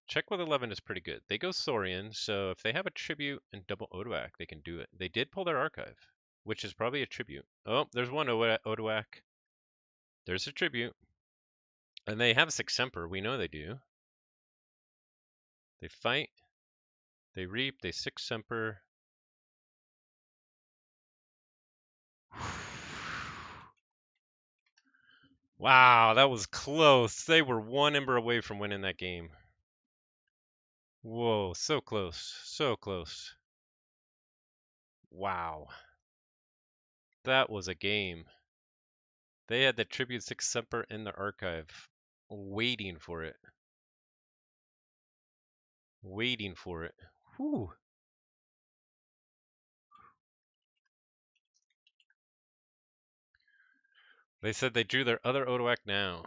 Check with 11 is pretty good. They go Saurian, so if they have a tribute and double Odoac, they can do it. They did pull their archive, which is probably a tribute. Oh, there's one Odoac. There's a tribute. And they have Six Semper. We know they do. They fight. They reap. They Six Semper. Wow, that was close. They were one Ember away from winning that game. Whoa, so close. So close. Wow. That was a game. They had the Tribute Six Semper in the archive, waiting for it. Waiting for it. Whew. They said they drew their other Odoac now.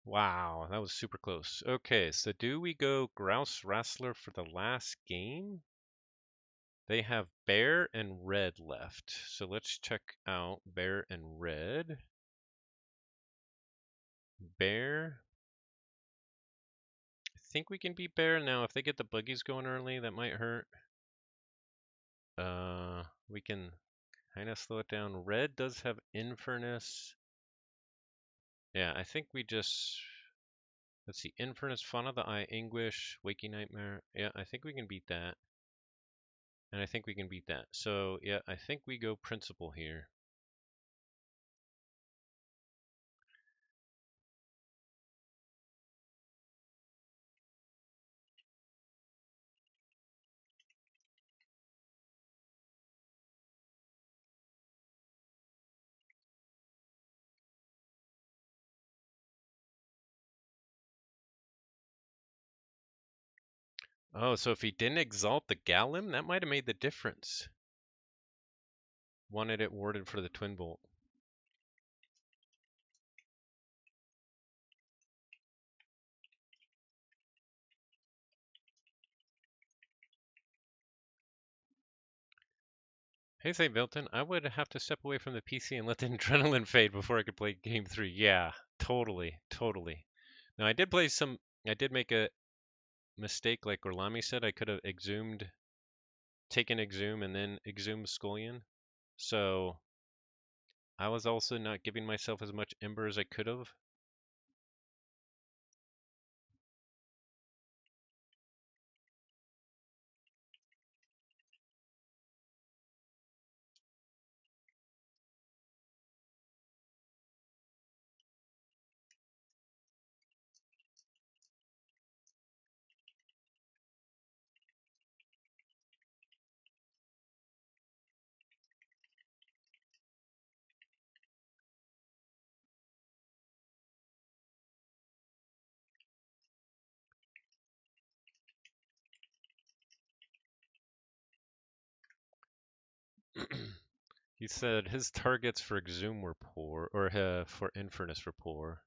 Wow, that was super close. Okay, so do we go Grouse Wrestler for the last game? They have Bear and Red left. So let's check out Bear and Red. Bear. I think we can beat Bear now. If they get the buggies going early, that might hurt. We can kind of slow it down. Red does have Infernus. Yeah, I think we just... Let's see. Infernus, Fauna of the Eye, Anguish, Waking Nightmare. Yeah, I think we can beat that. And I think we can beat that. So, yeah, I think we go Principal here. Oh, so if he didn't exalt the Gallim, that might have made the difference. Wanted it warded for the Twin Bolt. Hey, St. Milton, I would have to step away from the PC and let the adrenaline fade before I could play Game 3. Yeah, totally, totally. Now, I did make a mistake like Orlami said. I could have taken Exhume and then Exhumed Scullion. So, I was also not giving myself as much Ember as I could have. He said his targets for Exhume were poor, or for Infernus were poor.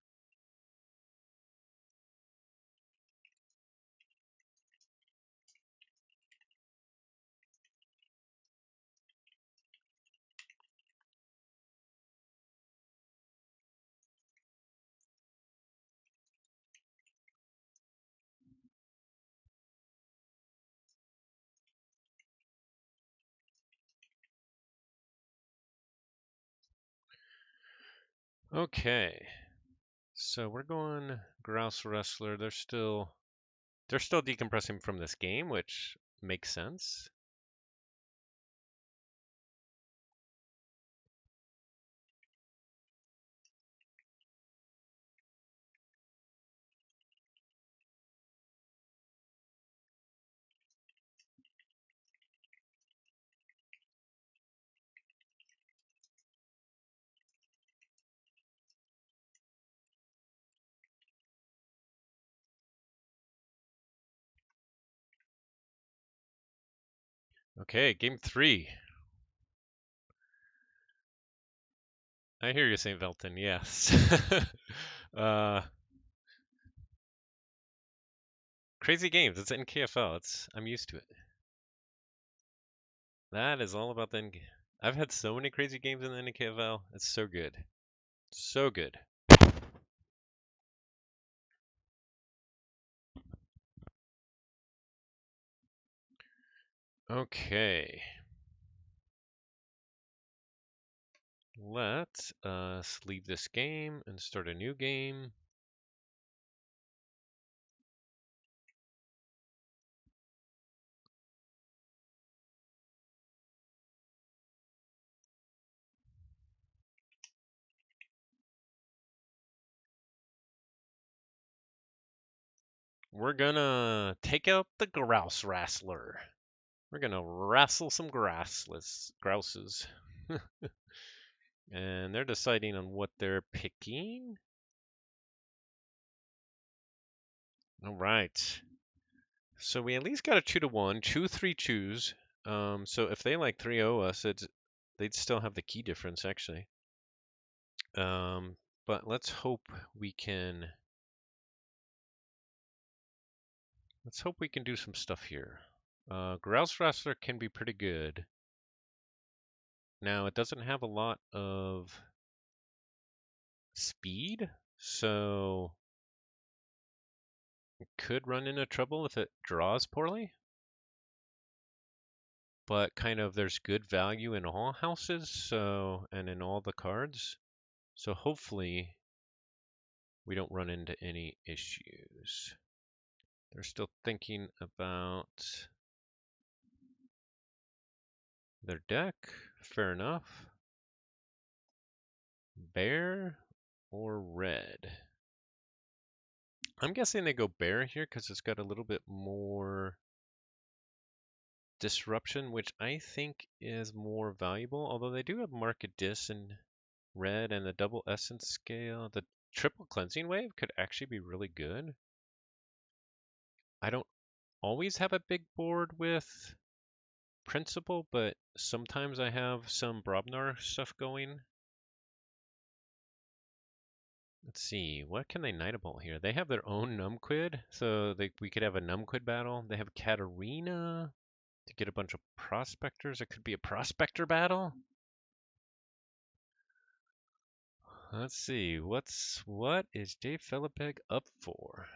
Okay, so we're going Grouse Wrestler. They're still decompressing from this game, which makes sense. Okay, game 3. I hear you, St. Velton. Yes. uh, Crazy games. It's NKFL. I'm used to it. That is all about the I've had so many crazy games in the NKFL. It's so good. So good. Okay. Let's leave this game and start a new game. We're gonna take out the Grouse Wrestler. We're gonna wrestle some grouses. And they're deciding on what they're picking. All right. So we at least got a 2-1, 2-3 choose. So if they like 3-0 us, they'd still have the key difference actually. But let's hope we can do some stuff here. Grouse Wrestler can be pretty good. Now it doesn't have a lot of speed, so it could run into trouble if it draws poorly. But kind of there's good value in all houses, so and in all the cards. So hopefully we don't run into any issues. They're still thinking about their deck. Fair enough. Bear or red? I'm guessing they go bear here because it's got a little bit more disruption, which I think is more valuable. Although they do have market dis in red and the double essence scale. The triple cleansing wave could actually be really good. I don't always have a big board with principal, but sometimes I have some Brobnar stuff going. Let's see, what can they Nightable here? They have their own Numquid, so we could have a Numquid battle. They have Katarina to get a bunch of prospectors. It could be a prospector battle. Let's see, what is jfilipeg up for?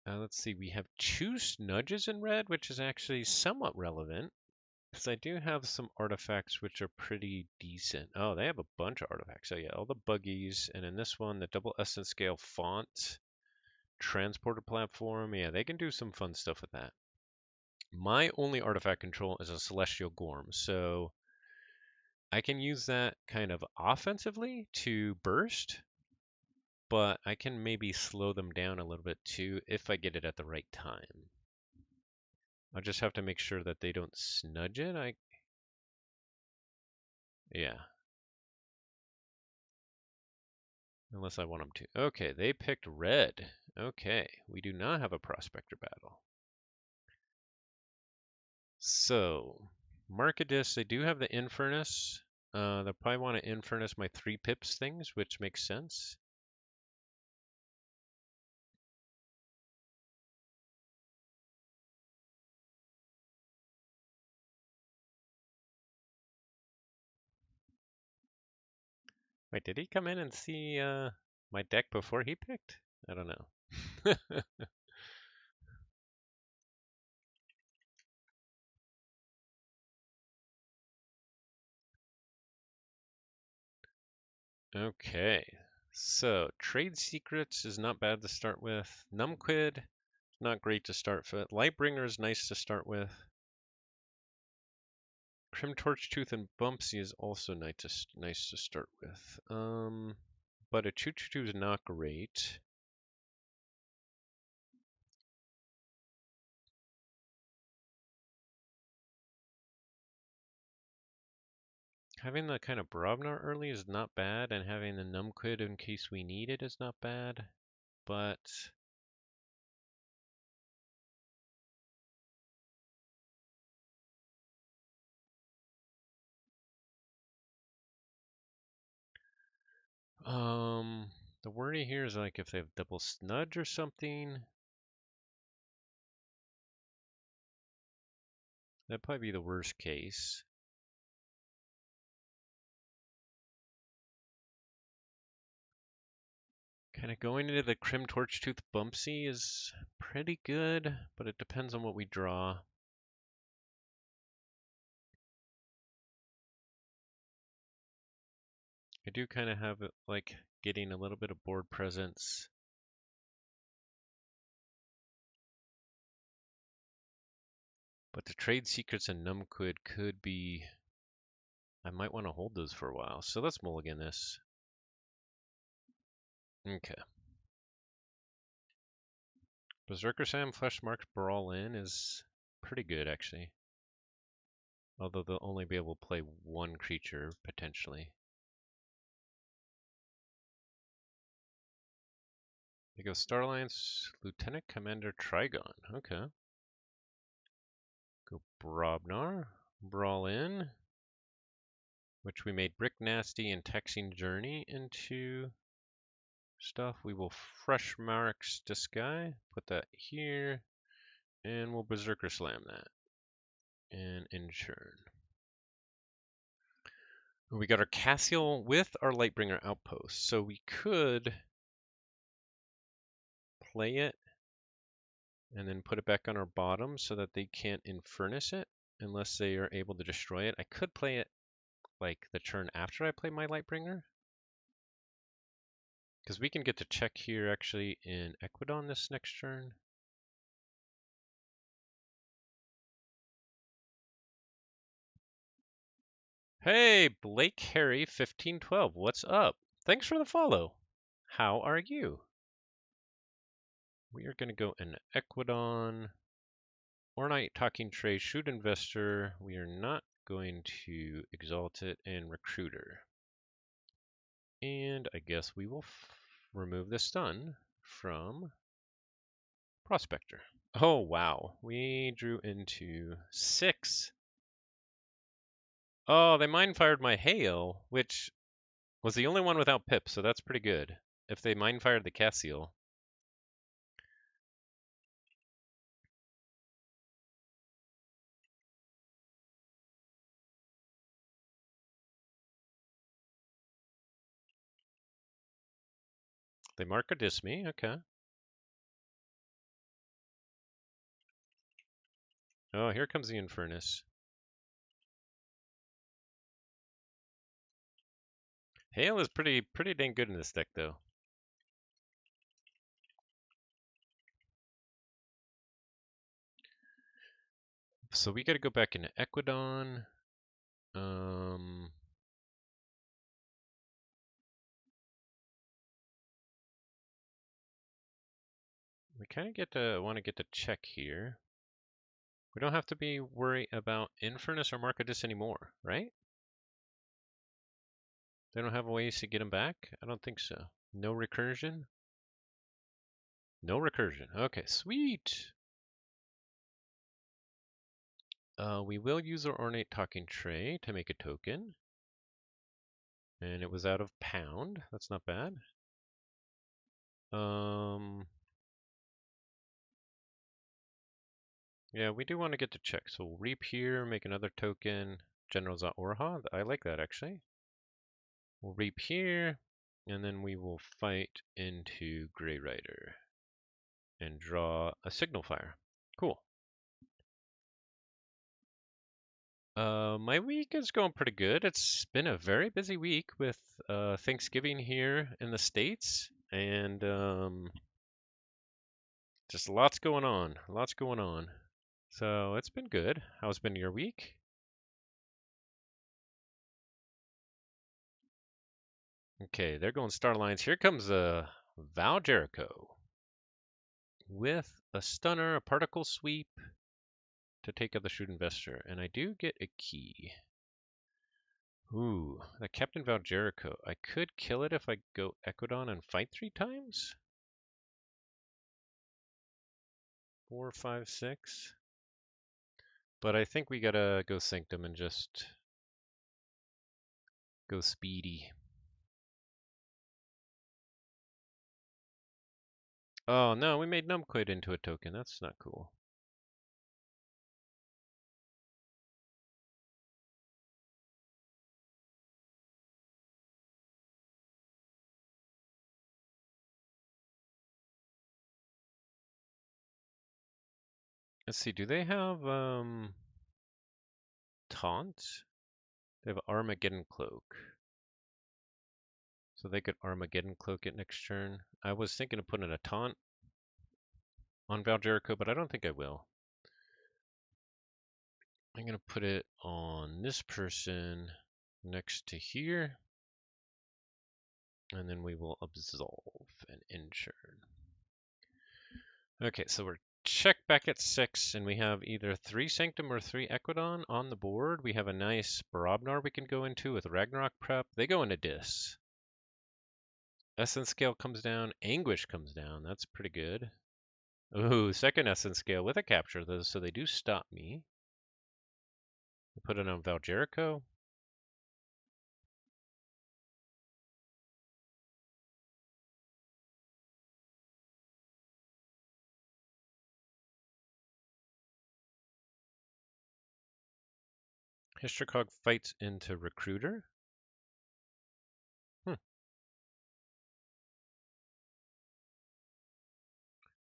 Let's see, we have 2 Snudges in red, which is actually somewhat relevant. Because I do have some artifacts which are pretty decent. Oh, they have a bunch of artifacts. So yeah, all the buggies. And in this one, the double essence scale font, transporter platform. Yeah, they can do some fun stuff with that. My only artifact control is a Celestial Gorm. So I can use that kind of offensively to burst. But I can maybe slow them down a little bit too if I get it at the right time. I'll just have to make sure that they don't snudge it. Yeah. Unless I want them to. Okay, they picked red. Okay, we do not have a prospector battle. So, Markadis, they do have the Infernus. They'll probably want to Infernus my 3 pips things, which makes sense. Wait, did he come in and see my deck before he picked? I don't know. Okay, so Trade Secrets is not bad to start with. Numquid, not great to start with. Lightbringer is nice to start with. Crim Torchtooth and Bumpsy is also nice to start with. But a 2/2/2 is not great. Having the kind of Brobnar early is not bad, and having the Numquid in case we need it is not bad. But the worry here is like if they have double Snudge or something. That'd probably be the worst case. Kind of going into the Crim Torchtooth Bumpsy is pretty good, but it depends on what we draw. I do kind of have it like getting a little bit of board presence. But the Trade Secrets and Numquid could be... I might want to hold those for a while. So let's mulligan this. Okay. Berserker Sam Flesh Marks Brawl In is pretty good, actually. Although they'll only be able to play one creature, potentially. They go Star Alliance, Lieutenant Commander Trigon. Okay. Go Brobnar, Brawl In, which we made Brick Nasty and Taxing Journey into stuff. We will Fresh Marks Disguise, put that here, and we'll Berserker Slam that. And Inchurn. We got our Cassiel with our Lightbringer Outpost, so we could play it and then put it back on our bottom so that they can't Infernus it unless they are able to destroy it. I could play it like the turn after I play my Lightbringer, because we can get to check here actually in Equidon this next turn. Hey, Blake Harry 1512, what's up? Thanks for the follow. How are you? We are going to go in Equidon. Ornite Talking Tray, Shrewd Investor. We are not going to Exalt it and Recruiter. And I guess we will remove the stun from Prospector. Oh, wow. We drew into 6. Oh, they mind fired my Hail, which was the only one without Pip, so that's pretty good. If they mind fired the Cassiel. They mark a Dismy, okay. Oh, here comes the Infernus. Hail is pretty dang good in this deck, though. So we got to go back into Equidon. We kind of want to get to check here. We don't have to be worried about Infernus or Markadis anymore, right? They don't have ways to get him back? I don't think so. No recursion? No recursion. Okay, sweet. We will use our ornate talking tray to make a token. And it was out of pound. That's not bad. Yeah, we do want to get to check. So we'll reap here, make another token. General's Orha. I like that actually. We'll reap here, and then we will fight into Grey Rider and draw a signal fire. Cool. My week is going pretty good. It's been a very busy week with Thanksgiving here in the States, and just lots going on. Lots going on. So it's been good. How's been your week? Okay, they're going Star Lines. Here comes Val Jericho with a stunner, a particle sweep to take out the Shrewd Investor. And I do get a key. Ooh, the Captain Val Jericho. I could kill it if I go Equidon and fight 3 times. 4, 5, 6. But I think we gotta go Sanctum and just go speedy. Oh no, we made Numquid into a token. That's not cool. Let's see, do they have Taunt? They have Armageddon Cloak. So they could Armageddon Cloak it next turn. I was thinking of putting a Taunt on Val Jericho, but I don't think I will. I'm going to put it on this person next to here. And then we will absolve and insure. Okay, so we're checked back at 6, and we have either 3 Sanctum or 3 Equidon on the board. We have a nice Brobnar we can go into with Ragnarok Prep. They go into Dis. Essence Scale comes down. Anguish comes down. That's pretty good. Ooh, second Essence Scale with a capture, though, so they do stop me. Put it on Val Jericho. Hystricog fights into Recruiter.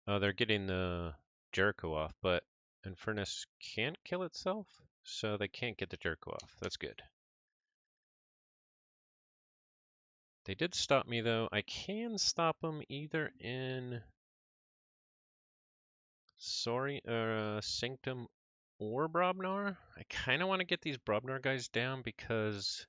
Oh, they're getting the Jericho off, but Infernus can't kill itself, so they can't get the Jericho off. That's good. They did stop me, though. I can stop them either in Sanctum or Brobnar. I kind of want to get these Brobnar guys down because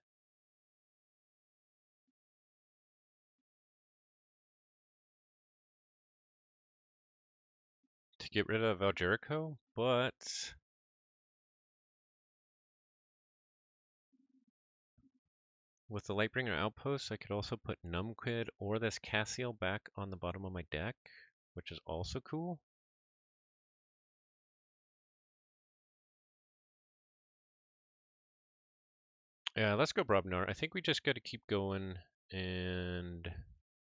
to get rid of Jericho, but with the Lightbringer Outpost, I could also put Numquid or this Cassiel back on the bottom of my deck, which is also cool. Yeah, let's go Brobnar. I think we just got to keep going, and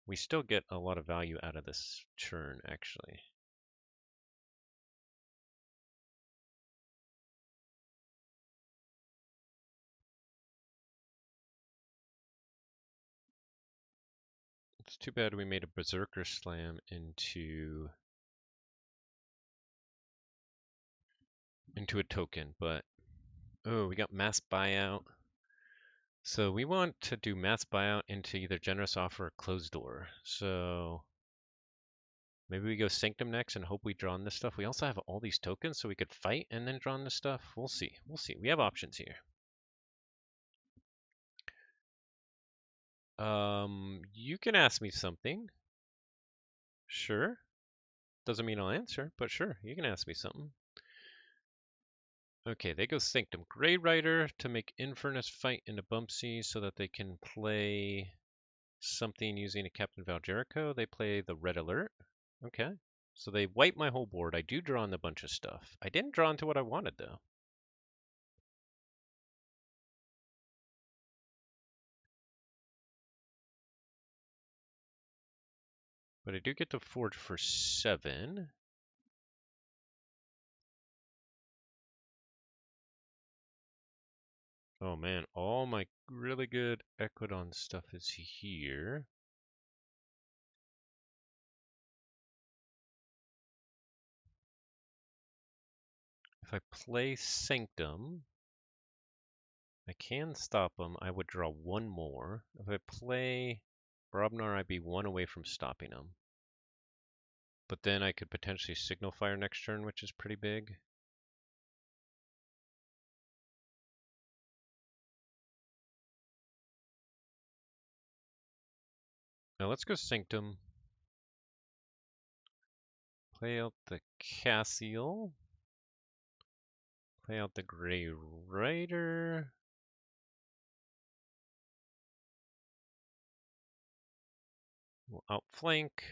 we still get a lot of value out of this churn, actually. It's too bad we made a Berserker Slam into a token, but oh, we got Mass Buyout. So we want to do Mass Buyout into either Generous Offer or Closed Door. So maybe we go Sanctum next and hope we draw on this stuff. We also have all these tokens, so we could fight and then draw on this stuff. We'll see. We'll see. We have options here. You can ask me something. Sure. Doesn't mean I'll answer, but sure, you can ask me something. Okay, they go Sanctum Grey Rider to make Infernus fight into Bumpsy so that they can play something using a Captain Val Jericho. They play the Red Alert. Okay. So they wipe my whole board. I do draw on a bunch of stuff. I didn't draw into what I wanted, though. But I do get to forge for 7. Oh man, all my really good Equidon stuff is here. If I play Sanctum, I can stop him. I would draw 1 more. If I play Brobnar, I'd be 1 away from stopping him. But then I could potentially Signal Fire next turn, which is pretty big. Now let's go Sanctum. Play out the Cassiel. Play out the Grey Rider. We'll outflank.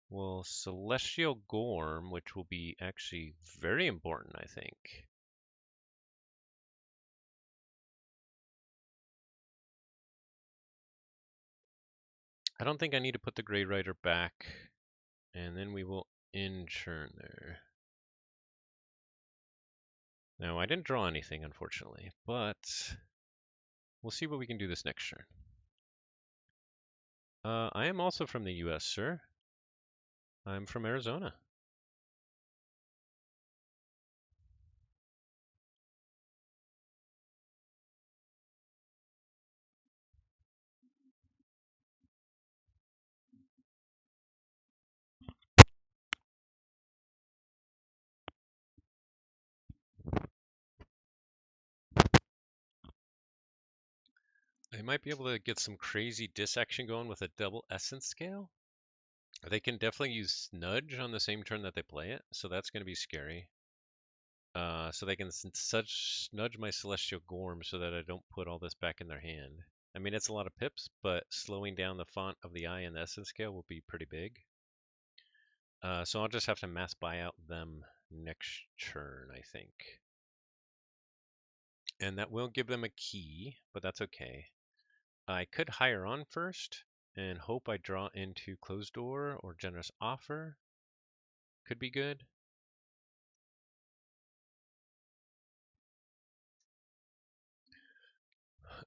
We'll Celestial Gorm, which will be actually very important, I think. I don't think I need to put the Grey Rider back, and then we will in-churn there. Now, I didn't draw anything, unfortunately, but we'll see what we can do this next turn. I am also from the US, sir. I'm from Arizona. They might be able to get some crazy disaction going with a double essence scale. They can definitely use Snudge on the same turn that they play it, so that's going to be scary. So they can snudge my Celestial Gorm so that I don't put all this back in their hand. I mean, it's a lot of pips, but slowing down the font of the eye and the essence scale will be pretty big. So I'll just have to mass buy out them next turn, I think. And that will give them a key, but that's okay. I could hire on first and hope I draw into Closed Door or Generous Offer. Could be good.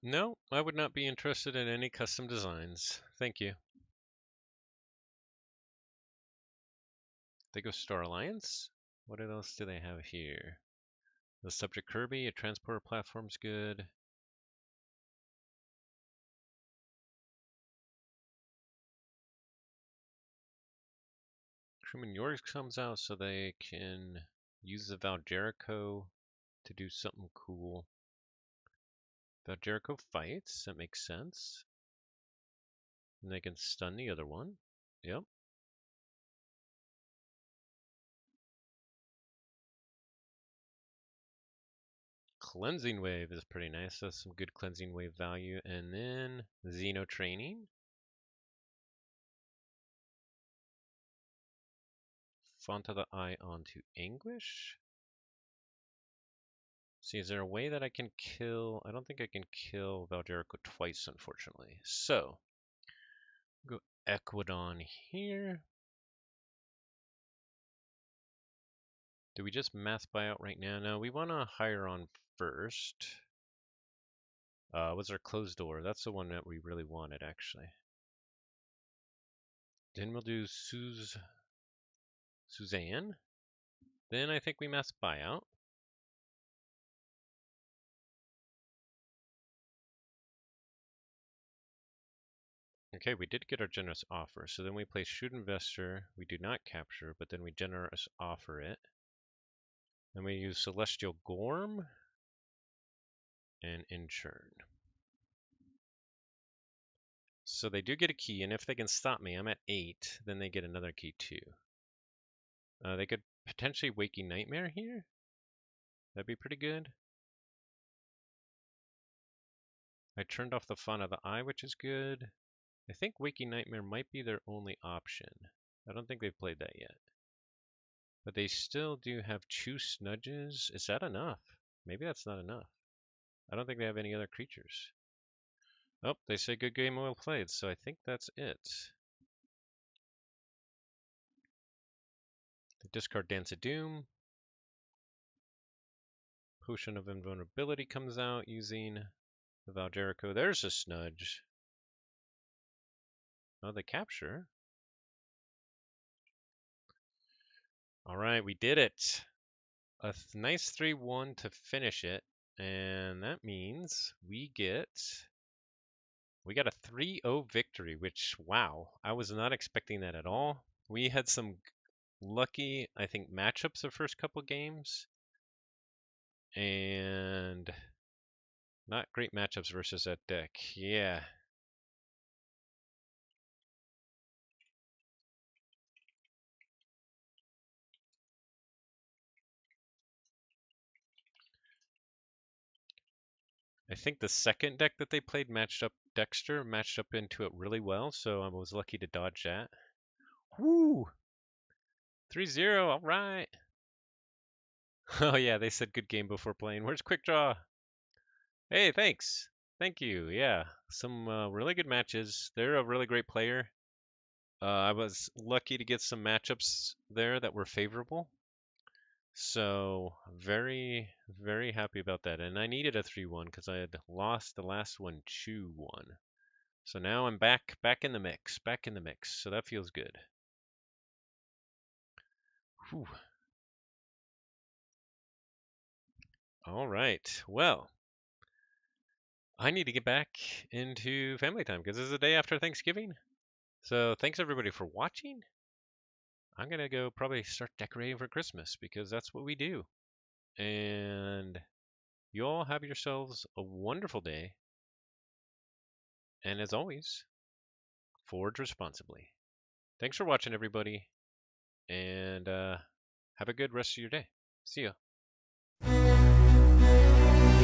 No, I would not be interested in any custom designs. Thank you. They go Star Alliance. What else do they have here? The Subject Kirby, a transporter platform's good. Crewman York comes out so they can use the Valerico to do something cool. Valerico fights, that makes sense. And they can stun the other one. Yep. Cleansing Wave is pretty nice. That's some good Cleansing Wave value. And then Xeno Training. Font of the Eye onto Anguish. See, is there a way that I can kill? I don't think I can kill Valerico twice, unfortunately. So, go Equidon here. Do we just mass buyout right now? No, we want to hire on first. What's our Closed Door? That's the one that we really wanted, actually. Then we'll do Suzanne. Then I think we mass buyout. Okay, we did get our generous offer. So then we play Shrewd Investor. We do not capture, but then we generous offer it. Then we use Celestial Gorm and in-churn. So they do get a key, and if they can stop me, I'm at 8, then they get another key too. They could potentially Waking Nightmare here. That'd be pretty good. I turned off the Font of the Eye, which is good. I think Waking Nightmare might be their only option. I don't think they've played that yet. But they still do have 2 Snudges. Is that enough? Maybe that's not enough. I don't think they have any other creatures. Oh, they say good game well played, so I think that's it. Discard Dance of Doom. Potion of Invulnerability comes out using the Valerico. There's a Snudge. Oh, the capture. All right, we did it. A nice 3-1 to finish it. And that means we got a 3-0 victory, which, wow, I was not expecting that at all. We had some lucky, I think, matchups the first couple games. And not great matchups versus that deck. Yeah. I think the second deck that they played Dexter matched up into it really well, so I was lucky to dodge that. Woo! 3-0, all right. Oh yeah, they said good game before playing. Where's Quick Draw? Hey, thanks. Thank you. Yeah, some really good matches. They're a really great player. I was lucky to get some matchups there that were favorable. So very, very happy about that. And I needed a 3-1 because I had lost the last one 2-1. So now I'm back in the mix, So that feels good. Whew. All right. Well, I need to get back into family time because this is the day after Thanksgiving. So thanks everybody for watching. I'm going to go probably start decorating for Christmas because that's what we do. And you all have yourselves a wonderful day. And as always, forge responsibly. Thanks for watching, everybody. And have a good rest of your day. See ya.